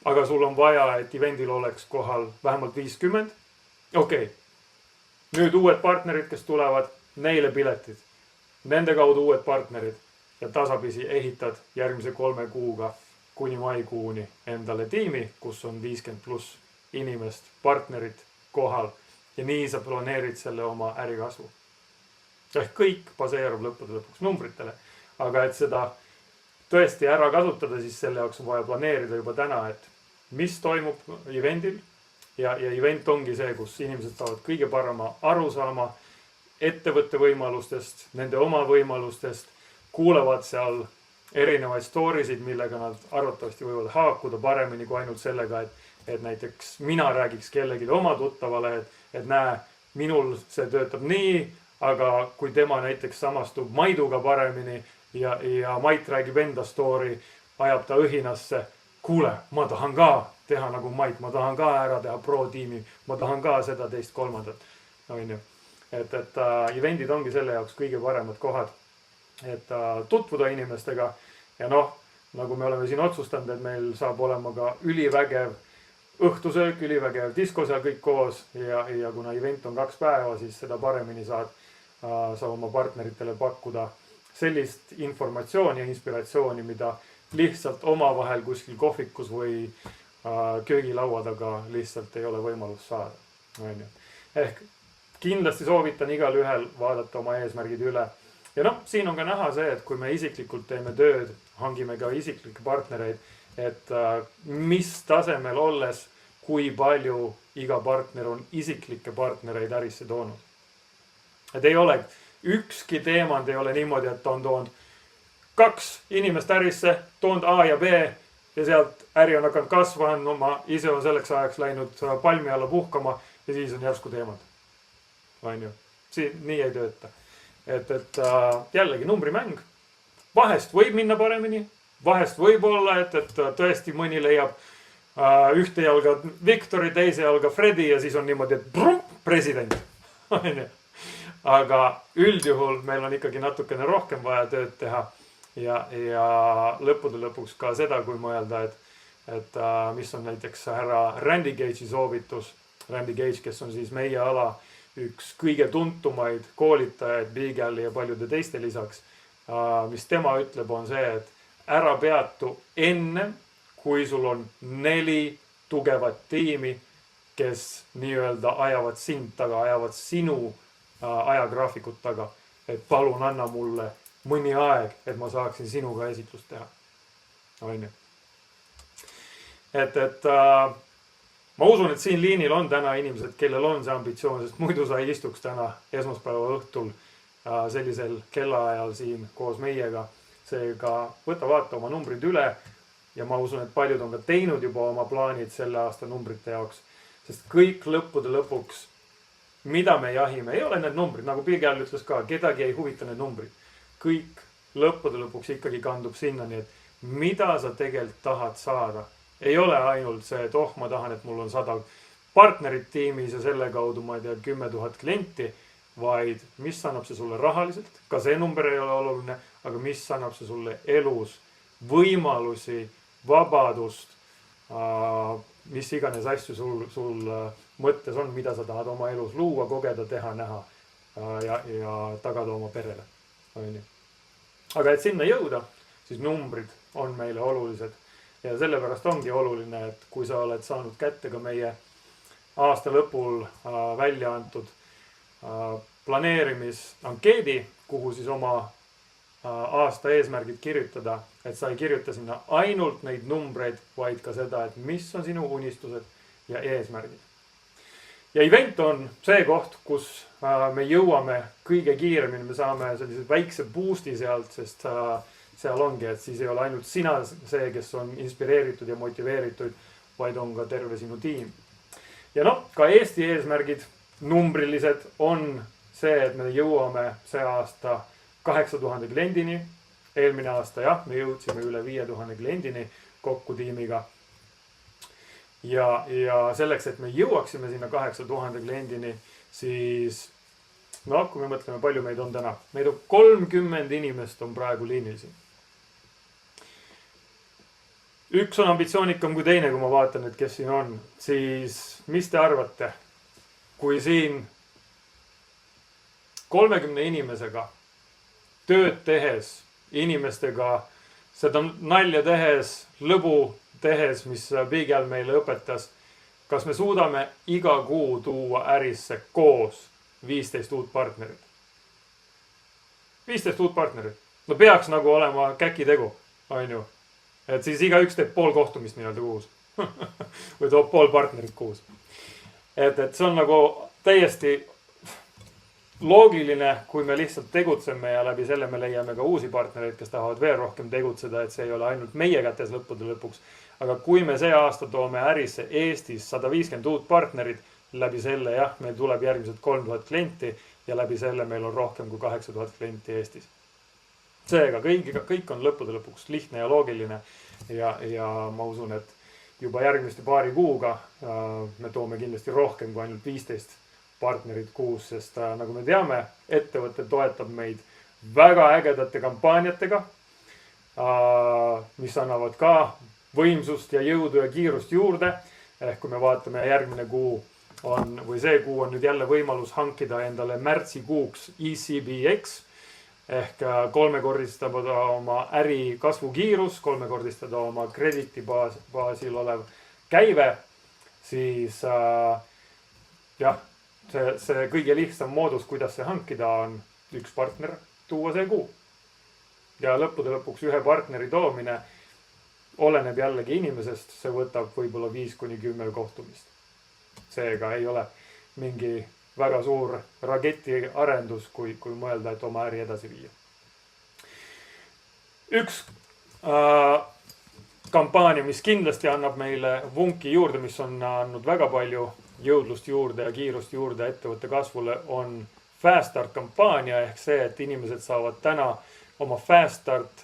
aga sul on vaja, et evendil oleks kohal vähemalt 50. Okei, nüüd uued partnerid, kes tulevad, neile piletid, nende kaudu uued partnerid ja tasapisi ehitad järgmise 3 kuuga kuni maikuuni endale tiimi, kus on 50+ inimest, partnerit kohal ja nii sa planeerid selle oma ärikasvu. Ehk kõik baseerub lõppude lõpuks numbritele, aga et seda tõesti ära kasutada, siis selle jaoks on vaja planeerida juba täna, et mis toimub evendil ja event ongi see, kus inimesed saavad kõige parema arusaama ettevõtte võimalustest, nende oma võimalustest, kuulevad seal erinevaid storysid, millega nad arvatavasti võivad haakuda paremini kui ainult sellega, et näiteks mina räägiks kellelegi oma tuttavale, et näe, minul see töötab nii, aga kui tema näiteks samastub Maiduga paremini ja Mait räägib enda story, ajab ta õhinasse, kuule, ma tahan ka teha nagu Mait, ma tahan ka ära teha pro-tiimi, ma tahan ka seda teist kolmandat. Et evendid ongi selle jaoks kõige paremad kohad, et tutvuda inimestega ja noh, nagu me oleme siin otsustanud, et meil saab olema ka ülivägev õhtusöök, ülivägev disko seal kõik koos ja kuna event on 2 päeva, siis seda paremini saab oma partneritele pakkuda sellist informatsiooni ja inspiratsiooni, mida lihtsalt omavahel kuskil kohvikus või köögilaua taga lihtsalt ei ole võimalus saada. Ehk kindlasti soovitan igal ühel vaadata oma eesmärgid üle. Ja noh, siin on ka näha see, et kui me isiklikult teeme tööd, hangime ka isiklikke partnereid, et mis tasemel olles, kui palju iga partner on isiklikke partnereid ärisse toonud. Et ei ole, ükski teemand ei ole niimoodi, et on toonud 2 inimest ärisse, toonud A ja B ja sealt äri on hakanud kasvama, ma ise on selleks ajaks läinud palmi alla puhkama ja siis on järsku teemad. Nii ei tööta. Et jällegi numbrimäng. Vahest võib minna paremini, vahest võib olla, et tõesti mõni leiab ühte jalga Viktori, teise jalga Fredi ja siis on niimoodi, et brum, president. Aga üldjuhul meil on ikkagi natukene rohkem vaja tööd teha ja lõppude lõpuks ka seda, kui mõelda, et mis on näiteks härra Randy Gage'i soovitus. Randy Gage, kes on siis meie ala üks kõige tuntumaid koolitajaid Beagali ja paljude teiste lisaks, mis tema ütleb, on see, et ära peatu enne, kui sul on 4 tugevat tiimi, kes nii-öelda ajavad sind taga, ajavad sinu ajagraafikut taga, et palun anna mulle mõni aeg, et ma saaksin sinuga esitlust teha. Et ma usun, et siin liinil on täna inimesed, kellel on see ambitsioon, sest muidu sa ei istuks täna esmaspäeva õhtul sellisel kellaajal siin koos meiega. Seega võta vaata oma numbrid üle ja ma usun, et paljud on ka teinud juba oma plaanid selle aasta numbrite jaoks, sest kõik lõppude lõpuks, mida me jahime, ei ole need numbrid, nagu Pilgel ütles ka, kedagi ei huvita need numbrid. Kõik lõppude lõpuks ikkagi kandub sinna, nii et mida sa tegelikult tahad saada. Ei ole ainult see, et ma tahan, et mul on 100 partnerit tiimis ja selle kaudu, ma ei tea, 10 000 klienti, vaid mis annab see sulle rahaliselt, ka see number ei ole oluline, aga mis annab see sulle elus võimalusi, vabadust, mis iganes asju sul mõttes on, mida sa tahad oma elus luua, kogeda, teha, näha ja tagada oma perele. Aga et sinna jõuda, siis numbrid on meile olulised ja sellepärast ongi oluline, et kui sa oled saanud kätte ka meie aasta lõpul välja antud planeerimisankeedi, kuhu siis oma aasta eesmärgid kirjutada, et sa ei kirjuta sinna ainult neid numbreid, vaid ka seda, et mis on sinu unistused ja eesmärgid. Ja event on see koht, kus me jõuame kõige kiiremini, me saame sellise väikse boosti sealt, sest seal ongi, et siis ei ole ainult sina see, kes on inspireeritud ja motiveeritud, vaid on ka terve sinu tiim. Ja ka Eesti eesmärgid numbrilised on see, et me jõuame see aasta 8000 kliendini. Eelmine aasta me jõudsime üle 5000 kliendini kokku tiimiga. Ja selleks, et me jõuaksime sinna 8000 kliendini, siis kui me mõtleme, palju meid on täna. Meid on 30 inimest on praegu liinil siin. Üks on ambitsioonikam kui teine, kui ma vaatan, et kes siin on. Siis mis te arvate, kui siin 30 inimesega tööd tehes, inimestega seda nalja tehes, lõbu tehes, mis Pilgel meile õpetas, kas me suudame iga kuu tuua ärisse koos 15 uut partnerit? 15 uut partnerit. No peaks nagu olema käkitegu, on ju. Et siis igaüks teeb pool kohtumist nii-öelda kuus. Või toob pool partnerit kuus. Et see on nagu täiesti loogiline, kui me lihtsalt tegutseme ja läbi selle me leiame ka uusi partnereid, kes tahavad veel rohkem tegutseda, et see ei ole ainult meie kätes lõppude lõpuks. Aga kui me see aasta toome ärisse Eestis 150 uut partnerit, läbi selle meil tuleb järgmised 3000 klienti ja läbi selle meil on rohkem kui 8000 klienti Eestis. Seega kõik on lõppude lõpuks lihtne ja loogiline ja ma usun, et juba järgmiste paari kuuga me toome kindlasti rohkem kui ainult 15 partnerit kuus, sest nagu me teame, ettevõte toetab meid väga ägedate kampaaniatega, mis annavad ka võimsust ja jõudu ja kiirust juurde. Ehk kui me vaatame järgmine kuu või see kuu on nüüd jälle võimalus hankida endale märtsikuuks ECBX ehk kolmekordistada oma äri kasvukiirus, kolmekordistada oma kreditibaasil olev käive, siis see kõige lihtsam moodus, kuidas see hankida on üks partner tuua see kuu. Ja lõppude lõpuks ühe partneri toomine oleneb jällegi inimesest, see võtab võib-olla 5-10 kohtumist. Seega ei ole mingi väga suur raketi arendus, kui mõelda, et oma äri edasi viia. Üks kampaania, mis kindlasti annab meile vunki juurde, mis on andnud väga palju jõudlust juurde ja kiirust juurde ettevõtte kasvule, on Fast Start kampaania ehk see, et inimesed saavad täna oma Fast Start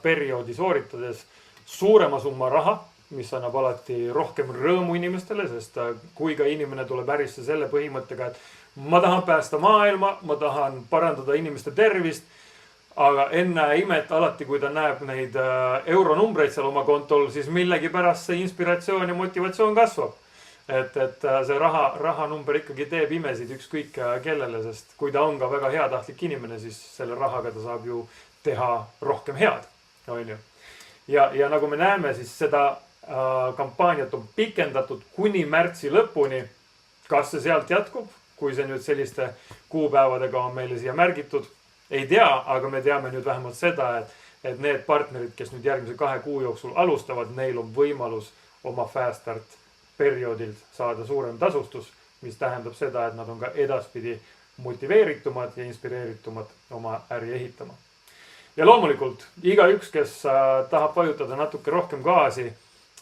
perioodi sooritades suurema summa raha, mis annab alati rohkem rõõmu inimestele, sest kui ka inimene tuleb ärisse selle põhimõttega, et ma tahan päästa maailma, ma tahan parandada inimeste tervist, aga enne imet alati, kui ta näeb neid euronumbreid seal oma kontol, siis millegi pärast see inspiratsioon ja motivatsioon kasvab. Et see rahanumber ikkagi teeb imesid ükskõik kellele, sest kui ta on ka väga heatahtlik inimene, siis selle rahaga ta saab ju teha rohkem head. Ja nagu me näeme, siis seda kampaaniat on pikendatud kuni märtsi lõpuni. Kas see sealt jätkub, kui see nüüd selliste kuupäevadega on meile siia märgitud? Ei tea, aga me teame nüüd vähemalt seda, et need partnerid, kes nüüd järgmise 2 kuu jooksul alustavad, neil on võimalus oma Fast Start perioodilt saada suurem tasustus, mis tähendab seda, et nad on ka edaspidi motiveeritumad ja inspireeritumad oma äri ehitama. Ja loomulikult igaüks, kes tahab vajutada natuke rohkem gaasi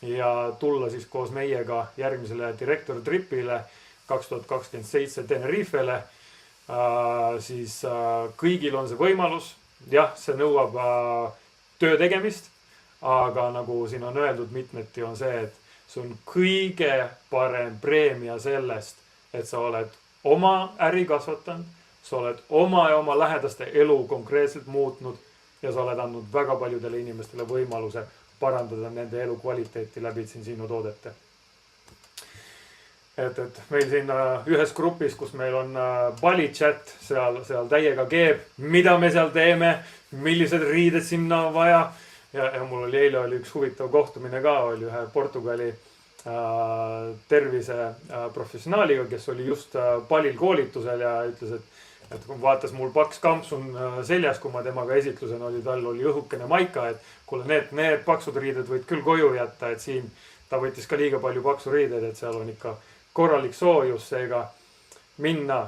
ja tulla siis koos meiega järgmisele direktor tripile 2027 Tenerifele, siis kõigil on see võimalus. Jah, see nõuab töö tegemist, aga nagu siin on öeldud mitmeti, on see, et see on kõige parem preemia sellest, et sa oled oma äri kasvatanud, sa oled oma ja oma lähedaste elu konkreetselt muutnud ja sa oled andnud väga paljudele inimestele võimaluse parandada nende elu kvaliteeti läbi sinu toodete. Et meil siin ühes grupis, kus meil on Bali chat, seal täiega keeb, mida me seal teeme, millised riided sinna on vaja. Ja mul oli eile üks huvitav kohtumine ka, oli ühe Portugali tervise professionaaliga, kes oli just Balil koolitusel ja ütles, et kui vaatas mul paks kampsun seljas, kui ma temaga esitlusen oli, tal oli õhukene maika, et kuule, need paksud riided võid küll koju jätta, et siin ta võttis ka liiga palju paksu riided, et seal on ikka korralik soojus, seega minna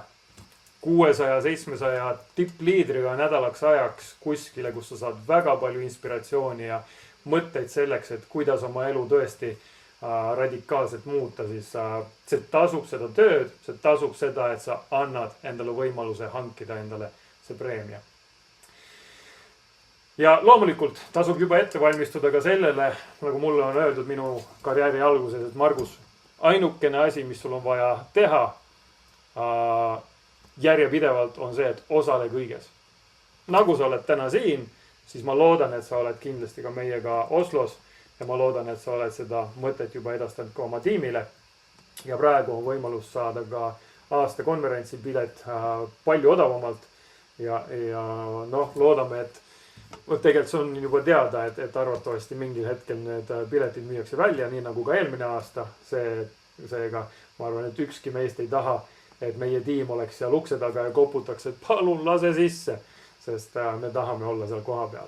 600-700 tippliidriga nädalaks ajaks kuskile, kus sa saad väga palju inspiratsiooni ja mõtteid selleks, et kuidas oma elu tõesti radikaalselt muuta, siis see tasub seda tööd, see tasub seda, et sa annad endale võimaluse hankida endale see preemia. Ja loomulikult tasub juba ette valmistuda ka sellele, nagu mulle on öeldud minu karjääri alguses, et Margus, ainukene asi, mis sul on vaja teha järjepidevalt on see, et osale kõiges. Nagu sa oled täna siin, siis ma loodan, et sa oled kindlasti ka meiega Oslos ja ma loodan, et sa oled seda mõtet juba edastanud ka oma tiimile. Ja praegu on võimalus saada ka aasta konverentsi pilet palju odavamalt ja loodame, et tegelikult see on juba teada, et arvatavasti mingil hetkel need piletid müüakse välja, nii nagu ka eelmine aasta. Seega ma arvan, et ükski meist ei taha, et meie tiim oleks seal ukse taga ja koputaks, et palun lase sisse, sest me tahame olla seal koha peal.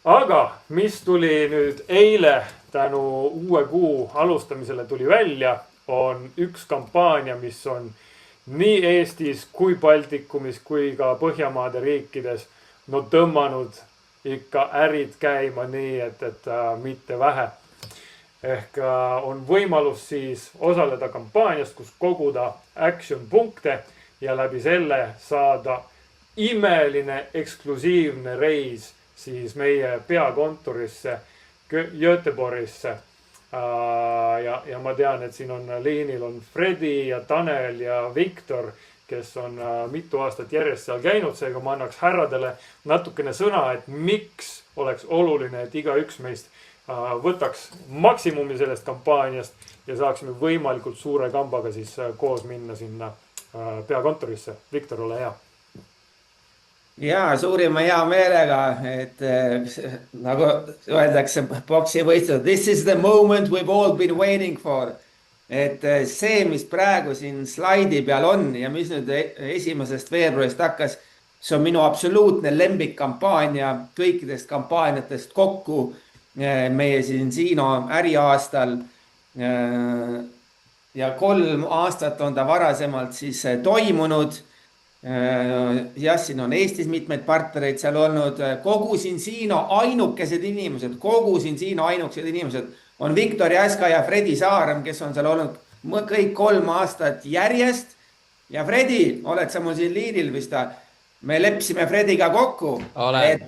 Aga mis tuli nüüd eile tänu uue kuu alustamisele tuli välja, on üks kampaania, mis on nii Eestis kui Baltikumis kui ka Põhjamaade riikides tõmmanud ikka ärid käima nii, et mitte vähe. Ehk on võimalus siis osaleda kampaaniast, kus koguda action punkte ja läbi selle saada imeline eksklusiivne reis siis meie peakontorisse Göteborgisse. Ja ma tean, et siin on liinil on Fredi ja Tanel ja Viktor, kes on mitu aastat järjest seal käinud. Seega ma annaks härradele natukene sõna, et miks oleks oluline, et igaüks meist võtaks maksimumi sellest kampaaniast ja saaksime võimalikult suure kambaga siis koos minna sinna peakontorisse. Viktor, ole hea. Ja, suurima hea meelega, et nagu öeldakse boksi võistlus, this is the moment we've all been waiting for. Et see, mis praegu siin slaidi peal on ja mis nüüd 1. veebruarist hakkas, see on minu absoluutne lembikkampaania kõikidest kampaaniatest kokku meie Sino äriaastal. Ja 3 aastat on ta varasemalt siis toimunud. Jah, siin on Eestis mitmeid partnereid seal olnud. Kogu Sino ainukesed inimesed on Viktor Jaska ja Fredi Saarem, kes on seal olnud kõik 3 aastat järjest. Ja Fredi, oled sa mul siin liinil vist? Me lepsime Frediga kokku. Et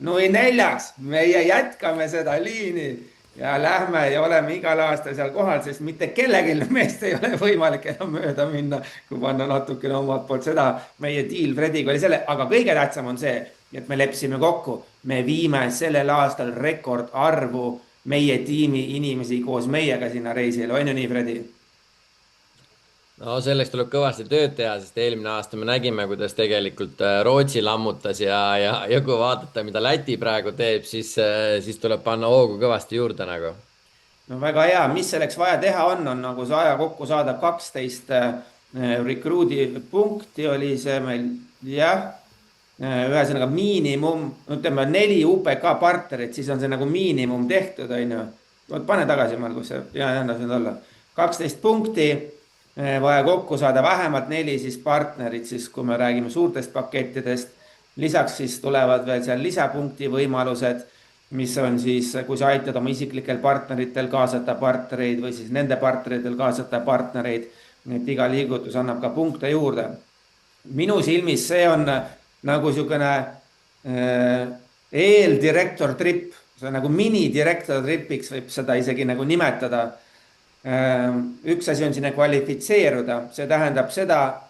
nui 4. Meie jätkame seda liini ja lähme ja oleme igal aastal seal kohal, sest mitte kellelgi meest ei ole võimalik enam mööda minna, kui panna natukene omalt poolt seda. Meie deal Frediga oli selle, aga kõige tähtsam on see, et me lepsime kokku. Me viime sellel aastal rekordarvu meie tiimi inimesi koos meiega sinna reisile. On ju nii, Fredi? No selleks tuleb kõvasti tööd teha, sest eelmine aasta me nägime, kuidas tegelikult Rootsi lammutas ja kui vaadata, mida Läti praegu teeb, siis tuleb panna hoogu kõvasti juurde nagu. No väga hea, mis selleks vaja teha on nagu see aja kokku saada 12 recruudi punkti oli see meil, jah, ühesõnaga miinimum, ütleme 4 UPK partnerit, siis on see nagu miinimum tehtud, on ju. pane tagasi, Margus, ja andas nüüd olla. 12 punkti, vaja kokku saada vähemalt 4 siis partnerid, siis kui me räägime suurtest pakettidest. Lisaks siis tulevad veel seal lisapunkti võimalused, mis on siis, kui sa aitad oma isiklikel partneritel kaasata partnereid või siis nende partneritel kaasata partnereid, et iga liigutus annab ka punkte juurde. Minu silmis see on nagu niisugune eeldirektor trip, see on nagu mini-direktor tripiks võib seda isegi nagu nimetada. Üks asi on sinna kvalifitseeruda, see tähendab seda,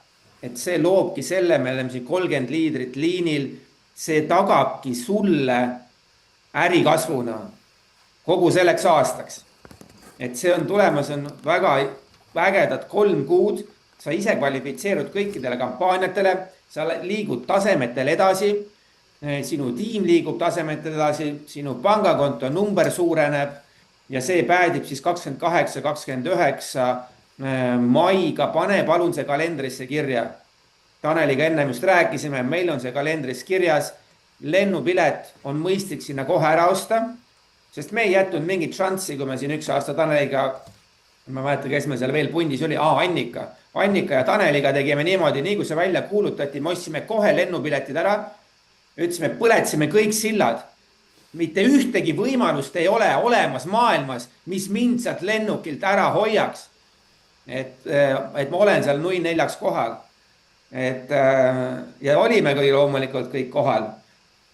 et see loobki selle, me oleme siin 30 liidrit liinil, see tagabki sulle ärikasvuna kogu selleks aastaks. Et see on tulemas, on väga vägedad 3 kuud, sa ise kvalifitseerud kõikidele kampaaniatele, sa liigud tasemetel edasi, sinu tiim liigub tasemetel edasi, sinu pangakonto number suureneb ja see päädib siis 28-29 maiga, pane palun see kalendrisse kirja. Taneliga enne just rääkisime, meil on see kalendris kirjas, lennupilet on mõistlik sinna kohe ära osta, sest me ei jätnud mingit šanssi, kui me siin 1 aasta Taneliga, ma mäletan, kes me seal veel pundis oli, Annika ja Taneliga tegime niimoodi, nii kui see välja kuulutati, me ostsime kohe lennupiletid ära, ütlesime, põletsime kõik sillad. Mitte ühtegi võimalust ei ole olemas maailmas, mis mind sealt lennukilt ära hoiaks. Et ma olen seal 04 kohal. Ja olime küll loomulikult kõik kohal.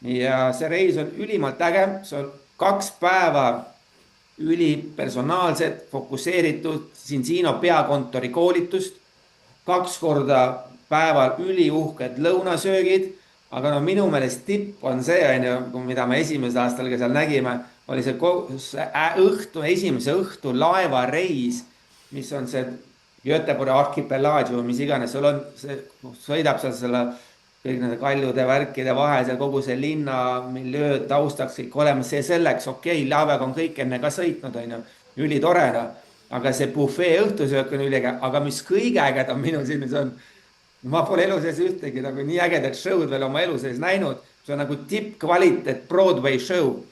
Ja see reis on ülimalt äge. See on 2 päeva ülipersonaalset, fokuseeritud Cincino peakontori koolitust. 2 korda päeval üliuhked lõunasöögid. Aga minu meelest tipp on see, mida me esimesel aastal ka seal nägime, oli see esimese õhtu laevareis, mis on see Göteborgi arhipelaagio, mis iganes, sul on, sõidab seal selle kõik nende kaljude värkide vahel, seal kogu see linna miljööd taustaks kõik olemas, see selleks, laevaga on kõik enne ka sõitnud, ülitorena, aga see buffet õhtusöök on üliäge, aga mis kõige ägedam minu silmis on, ma pole elu sees ühtegi nagu nii ägedat show'd veel oma elu sees näinud, see on nagu tippkvaliteet Broadway show.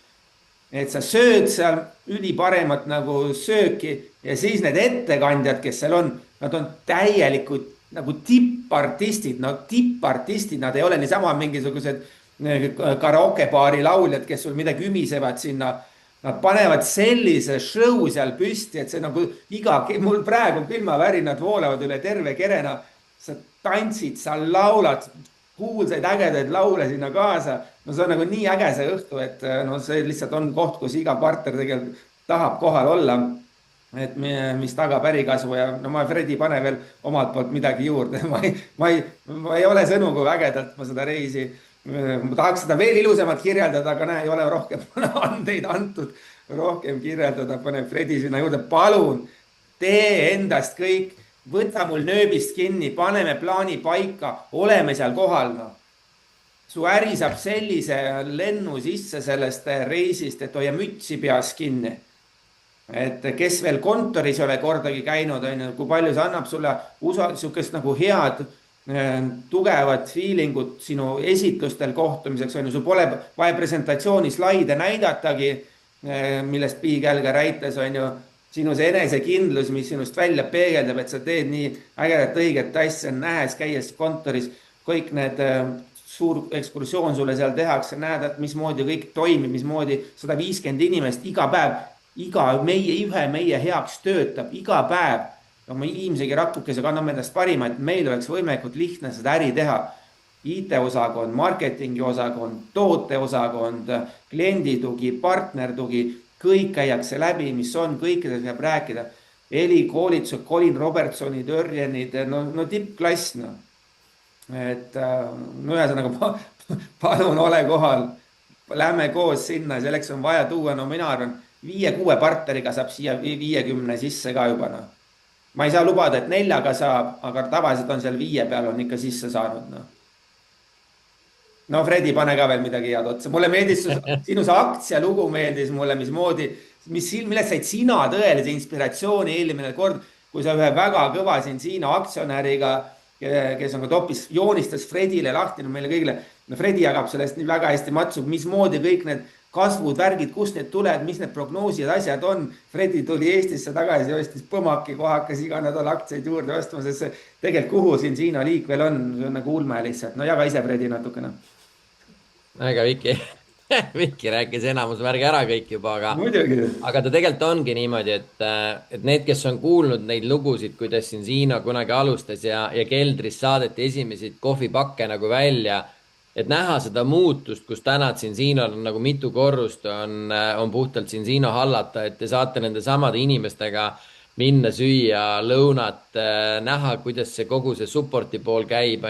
Et sa sööd seal üliparemat nagu sööki ja siis need ettekandjad, kes seal on, nad on täielikult nagu tippartistid, nad ei ole niisama mingisugused karaokebaari lauljad, kes sul midagi ümisevad sinna. Nad panevad sellise show seal püsti, et see nagu mul praegu külmavärinad voolavad üle terve Kerena, sa tantsid, sa laulad, kuulsaid ägedaid laule sinna kaasa. No see on nagu nii äge see õhtu, et see lihtsalt on koht, kus iga partner tegelikult tahab kohal olla, et mis tagab ärikasvu ja ma Fredi pane veel omalt poolt midagi juurde. Ma ei ole sõnu, kui ägedalt ma seda reisi, ma tahaks seda veel ilusamalt kirjeldada, aga ei ole rohkem andeid antud, rohkem kirjeldada, pane Fredi sinna juurde, palun, tee endast kõik, võta mul nööbist kinni, paneme plaani paika, oleme seal kohal. Su äri saab sellise lennu sisse sellest reisist, et hoia mütsi peas kinni. Et kes veel kontoris ole kordagi käinud, kui palju see annab sulle niisugust nagu head, tugevat feelingut sinu esitlustel kohtumiseks. Sul pole vaja presentatsiooni slaide näidatagi, millest Piigelga rääitas, sinu see enesekindlus, mis sinust välja peegeldab, et sa teed nii ägedat õiget asja, nähes, käies kontoris, kõik need suur ekskursioon sulle seal tehakse, näed, et mismoodi kõik toimib, mismoodi 150 inimest iga päev, meie heaks töötab, iga päev. Ma inimesegi ratukesega anname endast parima, et meil oleks võimalikult lihtne seda äri teha. IT-osakond, marketingi osakond, tooteosakond, klienditugi, partnertugi, kõik käiakse läbi, mis on, kõikidest peab rääkida. Eli koolitused, Colin Robertsonid, Örjenid, no tippklass. Et ühesõnaga, palun ole kohal, lähme koos sinna, selleks on vaja tuua, mina arvan, 5-6 partneriga saab siia 50 sisse ka juba. Ma ei saa lubada, et 4-ga saab, aga tavaliselt on seal 5 peal on ikka sisse saanud. No Fredi, pane ka veel midagi head otsa. Mulle meeldis sinu see aktsialugu meeldis mulle, millest said sina tõelise inspiratsiooni eelmine kord, kui sa ühe väga kõva Cincino aktsionäriga, kes on ka topis, joonistas Fredile lahti meile kõigile. No Fredi jagab sellest nii väga hästi matsu, mismoodi kõik need kasvud, värgid, kust need tuled, mis need prognoosid, asjad on. Fredi tuli Eestisse tagasi, ostis põmaki, kohe hakkas iga nädal aktsiaid juurde ostma, sest tegelikult kuhu siin Siino liik veel on, see on nagu ulme lihtsalt. No jaga ise, Fredi, natukene. Ega Viki rääkis enamus värgi ära kõik juba, aga ta tegelikult ongi niimoodi, et need, kes on kuulnud neid lugusid, kuidas siin Siino kunagi alustas ja keldris saadeti esimesi kohvipakke nagu välja, et näha seda muutust, kus täna siin Siinol on nagu mitu korrust on puhtalt siin Siino hallata, et te saate nende samade inimestega minna süüa lõunat, näha, kuidas see kogu see supporti pool käib,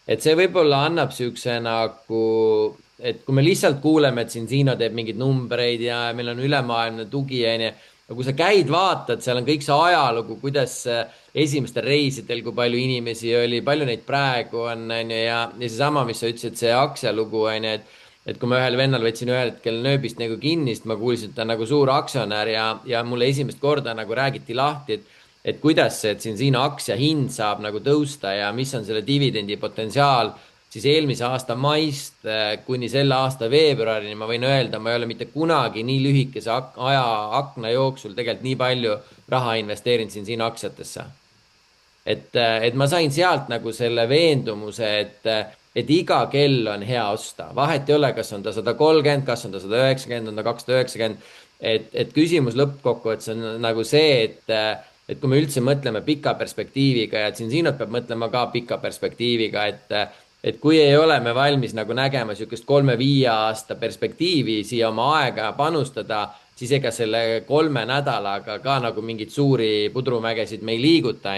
et see võib-olla annab siukse nagu, et kui me lihtsalt kuuleme, et siin Siino teeb mingeid numbreid ja meil on ülemaailmne tugi, ja kui sa käid, vaatad, seal on kõik see ajalugu, kuidas esimestel reisidel, kui palju inimesi oli, palju neid praegu on, ja seesama, mis sa ütlesid, see aktsialugu, et kui ma ühel vennal võtsin ühel hetkel nööbist nagu kinni, sest ma kuulsin, et ta on nagu suur aktsionär ja mulle esimest korda nagu räägiti lahti, et kuidas see, et siin Siino aktsia hind saab nagu tõusta ja mis on selle dividendi potentsiaal, siis eelmise aasta maist kuni selle aasta veebruarini ma võin öelda, ma ei ole mitte kunagi nii lühikese ajaakna jooksul tegelikult nii palju raha investeerinud siin Siino aktsiatesse. Et ma sain sealt nagu selle veendumuse, et iga kell on hea osta. Vahet ei ole, kas on ta 130, kas on ta 190, on ta 290. Et küsimus lõppkokkuvõttes on nagu see, et kui me üldse mõtleme pika perspektiiviga ja siin Siinot peab mõtlema ka pika perspektiiviga, et kui ei ole me valmis nagu nägema sükest 3-5 aasta perspektiivi siia oma aega panustada, siis ega selle 3 nädalaga ka nagu mingid suuri pudrumägesid me ei liiguta,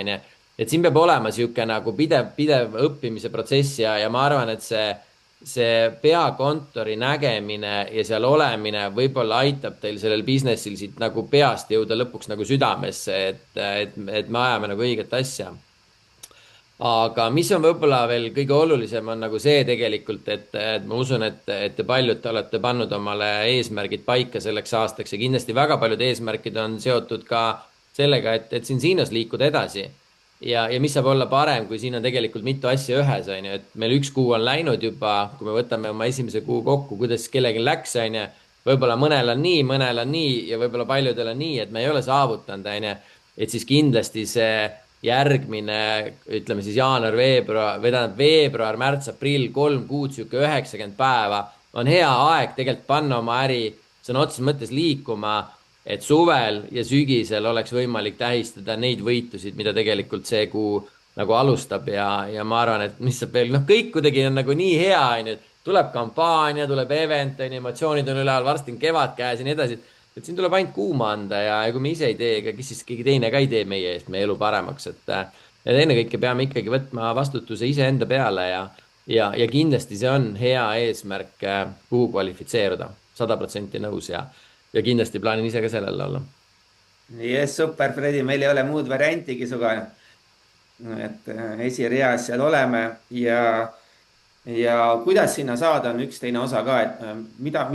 et siin peab olema siuke nagu pidev õppimise protsess ja ma arvan, et see peakontori nägemine ja seal olemine võib-olla aitab teil sellel businessil siit nagu peast jõuda lõpuks nagu südamesse, et me ajame nagu õiget asja. Aga mis on võib-olla veel kõige olulisem on nagu see tegelikult, et ma usun, et te paljud olete pannud omale eesmärgid paika selleks aastaks ja kindlasti väga paljud eesmärgid on seotud ka sellega, et siin Siinos liikuda edasi. Ja mis saab olla parem, kui siin on tegelikult mitu asja ühes, et meil 1 kuu on läinud juba, kui me võtame oma esimese kuu kokku, kuidas kellelgi läks, võib-olla mõnel on nii ja võib-olla paljudel on nii, et me ei ole saavutanud, et siis kindlasti see järgmine, ütleme siis veebruar, märts, aprill, 3 kuud, 90 päeva on hea aeg tegelikult panna oma äri sõna otseses mõttes liikuma, et suvel ja sügisel oleks võimalik tähistada neid võitusid, mida tegelikult see kuu nagu alustab ja ma arvan, et mis saab veel, kõik kuidagi on nagu nii hea, tuleb kampaania, tuleb event, emotsioonid on üleval, varsti on kevad käes ja nii edasi, et siin tuleb ainult kuuma anda ja kui me ise ei tee, ega kes siis keegi teine ka ei tee meie eest meie elu paremaks, et ennekõike peame ikkagi võtma vastutuse ise enda peale ja kindlasti see on hea eesmärk, kuhu kvalifitseeruda, 100% nõus ja kindlasti plaanin ise ka sellele olla. Yes, super, Fredi, meil ei ole muud variantigi suga, et esireas seal oleme ja kuidas sinna saada on üks teine osa ka, et mida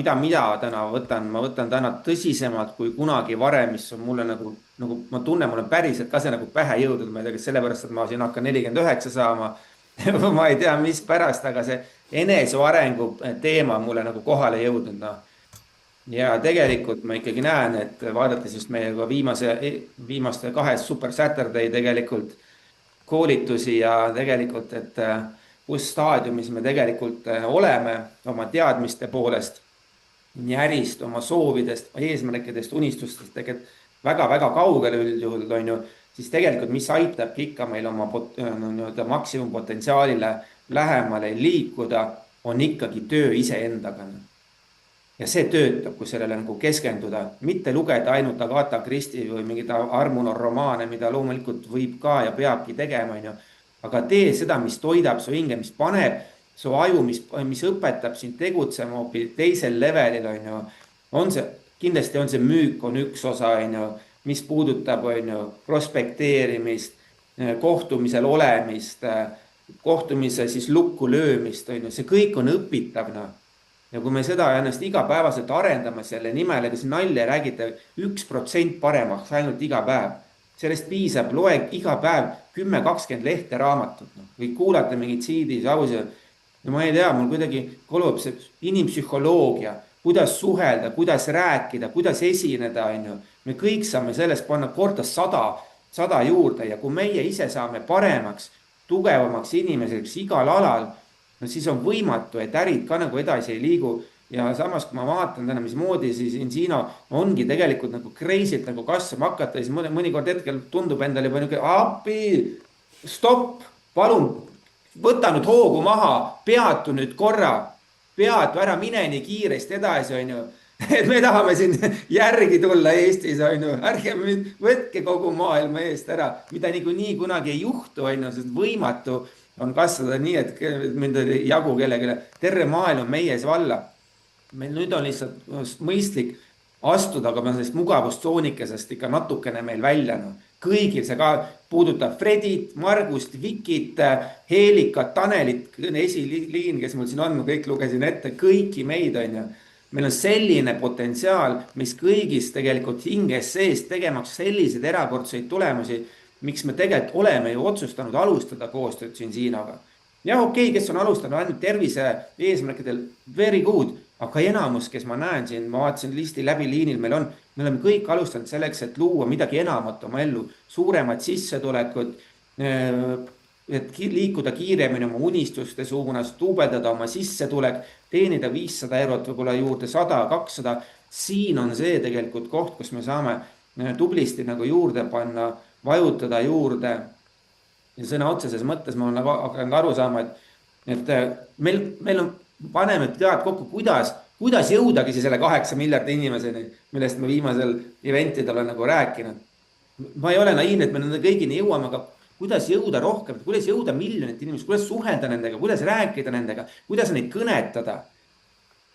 täna võtan, ma võtan täna tõsisemalt kui kunagi varem, mis on mulle nagu ma tunnen, mul on päriselt ka see nagu pähe jõudnud, ma ei tea, kas sellepärast, et ma siin hakkan 49 saama, ma ei tea, mis pärast, aga see enesearengu teema on mulle nagu kohale jõudnud. Ja tegelikult ma ikkagi näen, et vaadates just meie viimaste 2 Super Saturday tegelikult koolitusi ja tegelikult, et kus staadiumis me tegelikult oleme oma teadmiste poolest, nii ärist, oma soovidest, eesmärkidest, unistustest, tegelikult väga-väga kaugele üldjuhul on ju, siis tegelikult mis aitab ikka meil oma maksimumpotentsiaalile lähemale liikuda, on ikkagi töö iseendaga. Ja see töötab, kui sellele nagu keskenduda, mitte lugeda ainult Agatha Christie või mingid Armunor romaane, mida loomulikult võib ka ja peabki tegema, aga tee seda, mis toidab su hinge, mis paneb su aju, mis õpetab sind tegutsema hoopis teisel levelil, kindlasti on see müük, on üks osa, mis puudutab prospekteerimist, kohtumisel olemist, kohtumise siis lukku löömist, see kõik on õpitav. Ja kui me seda ennast igapäevaselt arendame selle nimel, ega see nalja räägite 1% paremaks ainult iga päev. Sellest piisab, loeg iga päev 10-20 lehte raamatut või kuulata mingid siidis, ausi. Ja ma ei tea, mul kuidagi kolub see inimpsühholoogia, kuidas suhelda, kuidas rääkida, kuidas esineda, on ju. Me kõik saame sellest panna korda 100 juurde ja kui meie ise saame paremaks, tugevamaks inimeseks igal alal, no siis on võimatu, et ärid ka nagu edasi ei liigu. Ja samas, kui ma vaatan täna, mismoodi siis Insino ongi tegelikult nagu crazy't nagu kasvama hakata, siis mõnikord hetkel tundub endale juba niisugune appi, stopp, palun, võta nüüd hoogu maha, peatu nüüd korra, peatu ära, mine nii kiiresti edasi, on ju. Et me tahame siin järgi tulla Eestis, on ju, ärge võtke kogu maailma eest ära, mida niikuinii kunagi ei juhtu, on ju, sest võimatu on kasvada nii, et mind oli jagu kellegile, terve maailm on meie ees valla. Meil nüüd on lihtsalt mõistlik astuda ka sellest mugavustsoonikesest ikka natukene meil välja. No. Kõigil see ka puudutab Fredit, Margust, Vikit, Heelikat, Tanelit, esiliin, kes mul siin on, kõik lugesin ette, kõiki meid on ju. Meil on selline potentsiaal, mis kõigis tegelikult hinges sees tegemaks selliseid erakordseid tulemusi, miks me tegelikult oleme ju otsustanud alustada koostööd siin Siinoga. Ja okei, kes on alustanud ainult tervise eesmärkidel, very good, aga enamus, kes ma näen siin, ma vaatasin listi läbi liinil, me oleme kõik alustanud selleks, et luua midagi enamat oma ellu, suuremad sissetulekud, et liikuda kiiremini oma unistuste suunas, tuubeldada oma sissetulek, teenida 500 eurot võib-olla juurde, 100, 200. Siin on see tegelikult koht, kus me saame tublisti nagu juurde panna, vajutada juurde. Ja sõna otseses mõttes ma olen hakanud aru saama, et meil on paneme tead kokku, kuidas jõudagi selle 8 miljardi inimeseni, millest me viimasel eventidel on nagu rääkinud. Ma ei ole naiivne, et me nende kõigini jõuame, aga kuidas jõuda rohkem, kuidas jõuda miljonit inimest, kuidas suhelda nendega, kuidas rääkida nendega, kuidas neid kõnetada.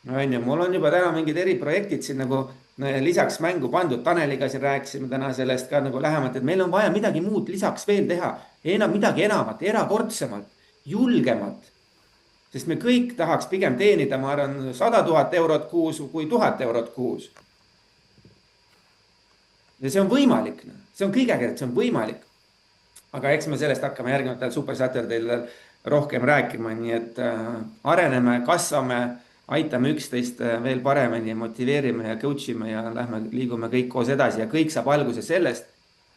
Mul on juba täna mingid eriprojektid siin nagu lisaks mängu pandud. Taneliga siin rääkisime täna sellest ka nagu lähemalt, et meil on vaja midagi muud lisaks veel teha. Midagi enamat, erakordsemalt, julgemalt. Sest me kõik tahaks pigem teenida, ma arvan, 100 000 eurot kuus kui 1000 eurot kuus. Ja see on võimalik. See on kõige ägedam, see on võimalik. Aga eks me sellest hakkame järgnevatel Super Saturdaydel rohkem rääkima, nii et areneme, kasvame, aitame üksteist veel paremini, motiveerime ja coachime ja liigume kõik koos edasi ja kõik saab alguse sellest,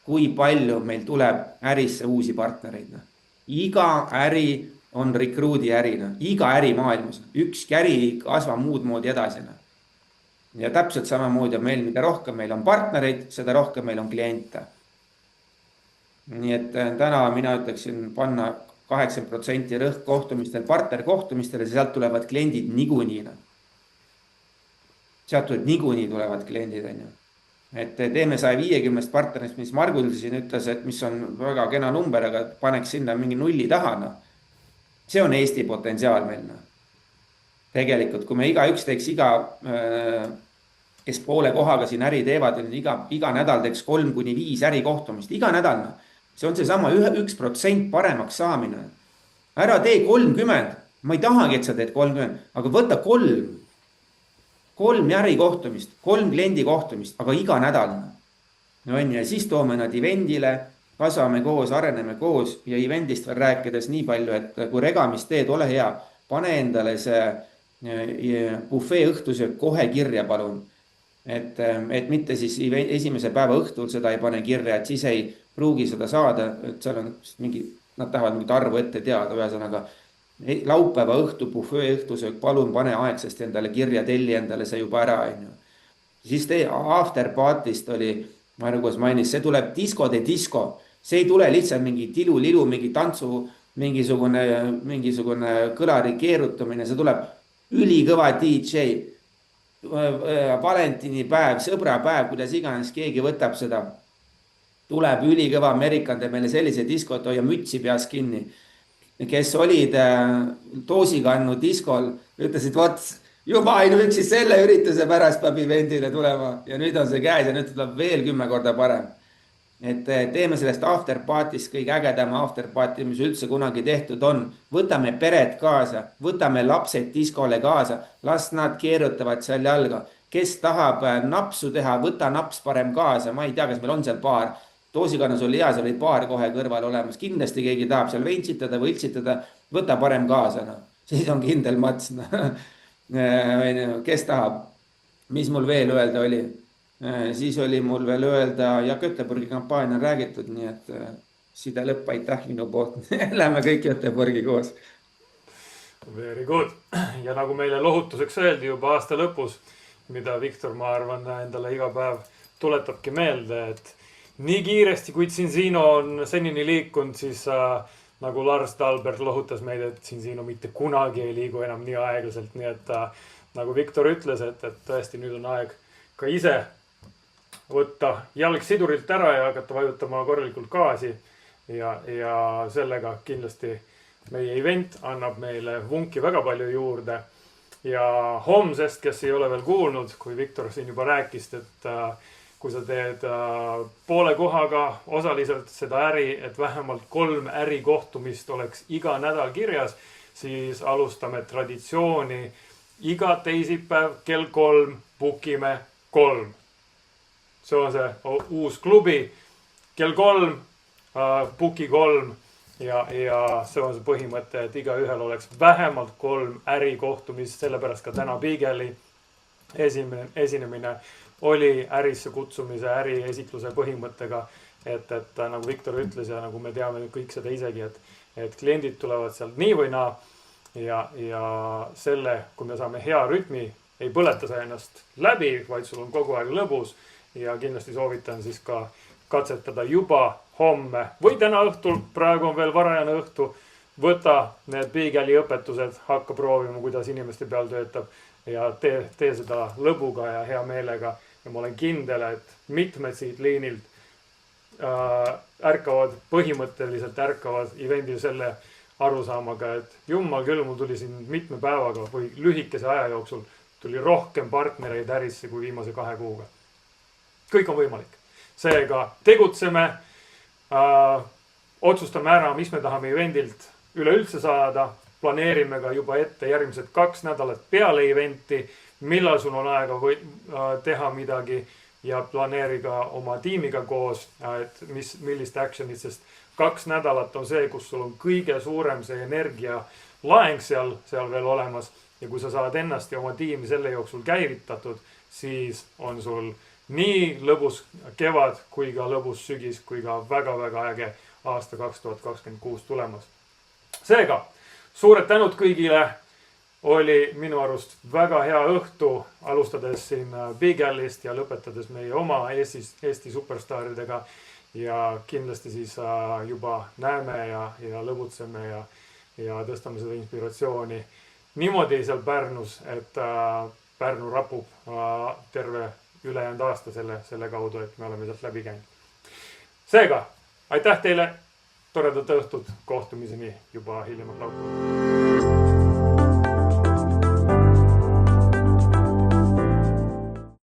kui palju meil tuleb ärisse uusi partnereid. Iga äri on recruudi ärina, iga äri maailmas, ükski äri ei kasva muud moodi edasi. Ja täpselt samamoodi on meil, mida rohkem meil on partnereid, seda rohkem meil on kliente. Nii et täna mina ütleksin panna 80% rõhk kohtumistel, partnerkohtumistel ja sealt tulevad kliendid niikuinii. Sealt tulevad kliendid. Et teeme 150 partnerist, mis Margul siin ütles, et mis on väga kena number, aga paneks sinna mingi nulli taha. See on Eesti potentsiaal meil. Tegelikult, kui me igaüks teeks kes poole kohaga siin äri teevad, iga nädal teeks 3-5 ärikohtumist, iga nädal. See on see sama 1% paremaks saamine. Ära tee 30, ma ei tahagi, et sa teed 30, aga võta 3 ärikohtumist, 3 kliendi kohtumist, aga iga nädal. Ja siis toome nad eventile, kasvame koos, areneme koos ja eventist veel rääkides nii palju, et kui regamist teed, ole hea, pane endale see bufee õhtusöök kohe kirja, palun. Et mitte siis esimese päeva õhtul seda ei pane kirja, et siis ei pruugi seda saada, et seal on nad tahavad mingit arvu ette teada, ühesõnaga laupäeva õhtu, bufee õhtusöök, palun pane aegsasti endale kirja, telli endale see juba ära. Siis after party'st oli, ma arvan, kuidas mainis, see tuleb disko, see ei tule lihtsalt mingi tilu-lilu, mingi tantsu, mingisugune kõlari keerutamine, see tuleb ülikõva DJ, valentinipäev, sõbrapäev, kuidas iganes keegi võtab seda. Tuleb ülikõva Ameerikan, teeb meile sellise diskot, hoia mütsi peas kinni. Kes olid Toosikannu diskol, ütlesid, juba ainuüksi selle ürituse pärast peab eventile tulema ja nüüd on see käes ja nüüd tuleb veel 10 korda parem. Et teeme sellest afterpartist kõige ägedama afterparti, mis üldse kunagi tehtud on. Võtame pered kaasa, võtame lapsed diskole kaasa, las nad keerutavad seal jalga. Kes tahab napsu teha, võta naps parem kaasa, ma ei tea, kas meil on seal paar. Toosikannas oli hea, seal oli paar kohe kõrval olemas. Kindlasti keegi tahab seal ventsitada, võltsitada, võta parem kaasa. Siis on kindel mats. Kes tahab mis mul veel öelda oli? Siis oli mul veel öelda ja Göteborgi kampaania on räägitud, nii et side lõpp, aitäh minu poolt. Lähme kõik Göteborgi koos. Very good. Ja nagu meile lohutuseks öeldi juba aasta lõpus, mida Viktor, ma arvan, endale iga päev tuletabki meelde, et nii kiiresti, kui Cinzino on senini liikunud, siis nagu Lars Dahlberg lohutas meid, et Cinzino mitte kunagi ei liigu enam nii aeglaselt. Nii et nagu Viktor ütles, et tõesti nüüd on aeg ka ise võtta jalg sidurilt ära ja hakata vajutama korralikult gaasi. Ja sellega kindlasti meie event annab meile vunki väga palju juurde. Ja homsest, kes ei ole veel kuulnud, kui Viktor siin juba rääkis, et kui sa teed poole kohaga osaliselt seda äri, et vähemalt 3 ärikohtumist oleks iga nädal kirjas, siis alustame traditsiooni. Iga teisipäev kell 3 bookime 3. See on see uus klubi. Kell 3 booki 3 ja see on see põhimõte, et iga ühel oleks vähemalt 3 ärikohtumist, sellepärast ka täna Beagle'i esinemine oli ärisse kutsumise, äriesitluse põhimõttega, et nagu Viktor ütles ja nagu me teame kõik seda isegi, et kliendid tulevad sealt nii või naa ja selle, kui me saame hea rütmi, ei põleta sa ennast läbi, vaid sul on kogu aeg lõbus ja kindlasti soovitan siis ka katsetada juba homme või täna õhtul, praegu on veel varajane õhtu, võta need Beagle'i õpetused, hakka proovima, kuidas inimeste peal töötab ja tee seda lõbuga ja hea meelega. Ja ma olen kindel, et mitmed siit liinilt põhimõtteliselt ärkavad evendil selle arusaamaga, et jummal küll, mul tuli siin mitme päevaga või lühikese aja jooksul tuli rohkem partnereid ärisse kui viimase 2 kuuga. Kõik on võimalik. Seega tegutseme, otsustame ära, mis me tahame evendilt üleüldse saada, planeerime ka juba ette järgmised 2 nädalat peale eventi, millal sul on aega teha midagi ja planeeri ka oma tiimiga koos, et millist actionit, sest 2 nädalat on see, kus sul on kõige suurem see energia laeng seal veel olemas ja kui sa saad ennast ja oma tiimi selle jooksul käivitatud, siis on sul nii lõbus kevad kui ka lõbus sügis kui ka väga-väga äge aasta 2026 tulemas. Seega, suured tänud kõigile. Oli minu arust väga hea õhtu, alustades siin Beagle'ist ja lõpetades meie oma Eesti superstaaridega ja kindlasti siis juba näeme ja lõbutseme ja tõstame seda inspiratsiooni niimoodi seal Pärnus, et Pärnu rapub terve ülejäänud aasta selle kaudu, et me oleme sealt läbi käinud. Seega, aitäh teile, toredat õhtut, kohtumiseni juba hiljemalt laupäeval.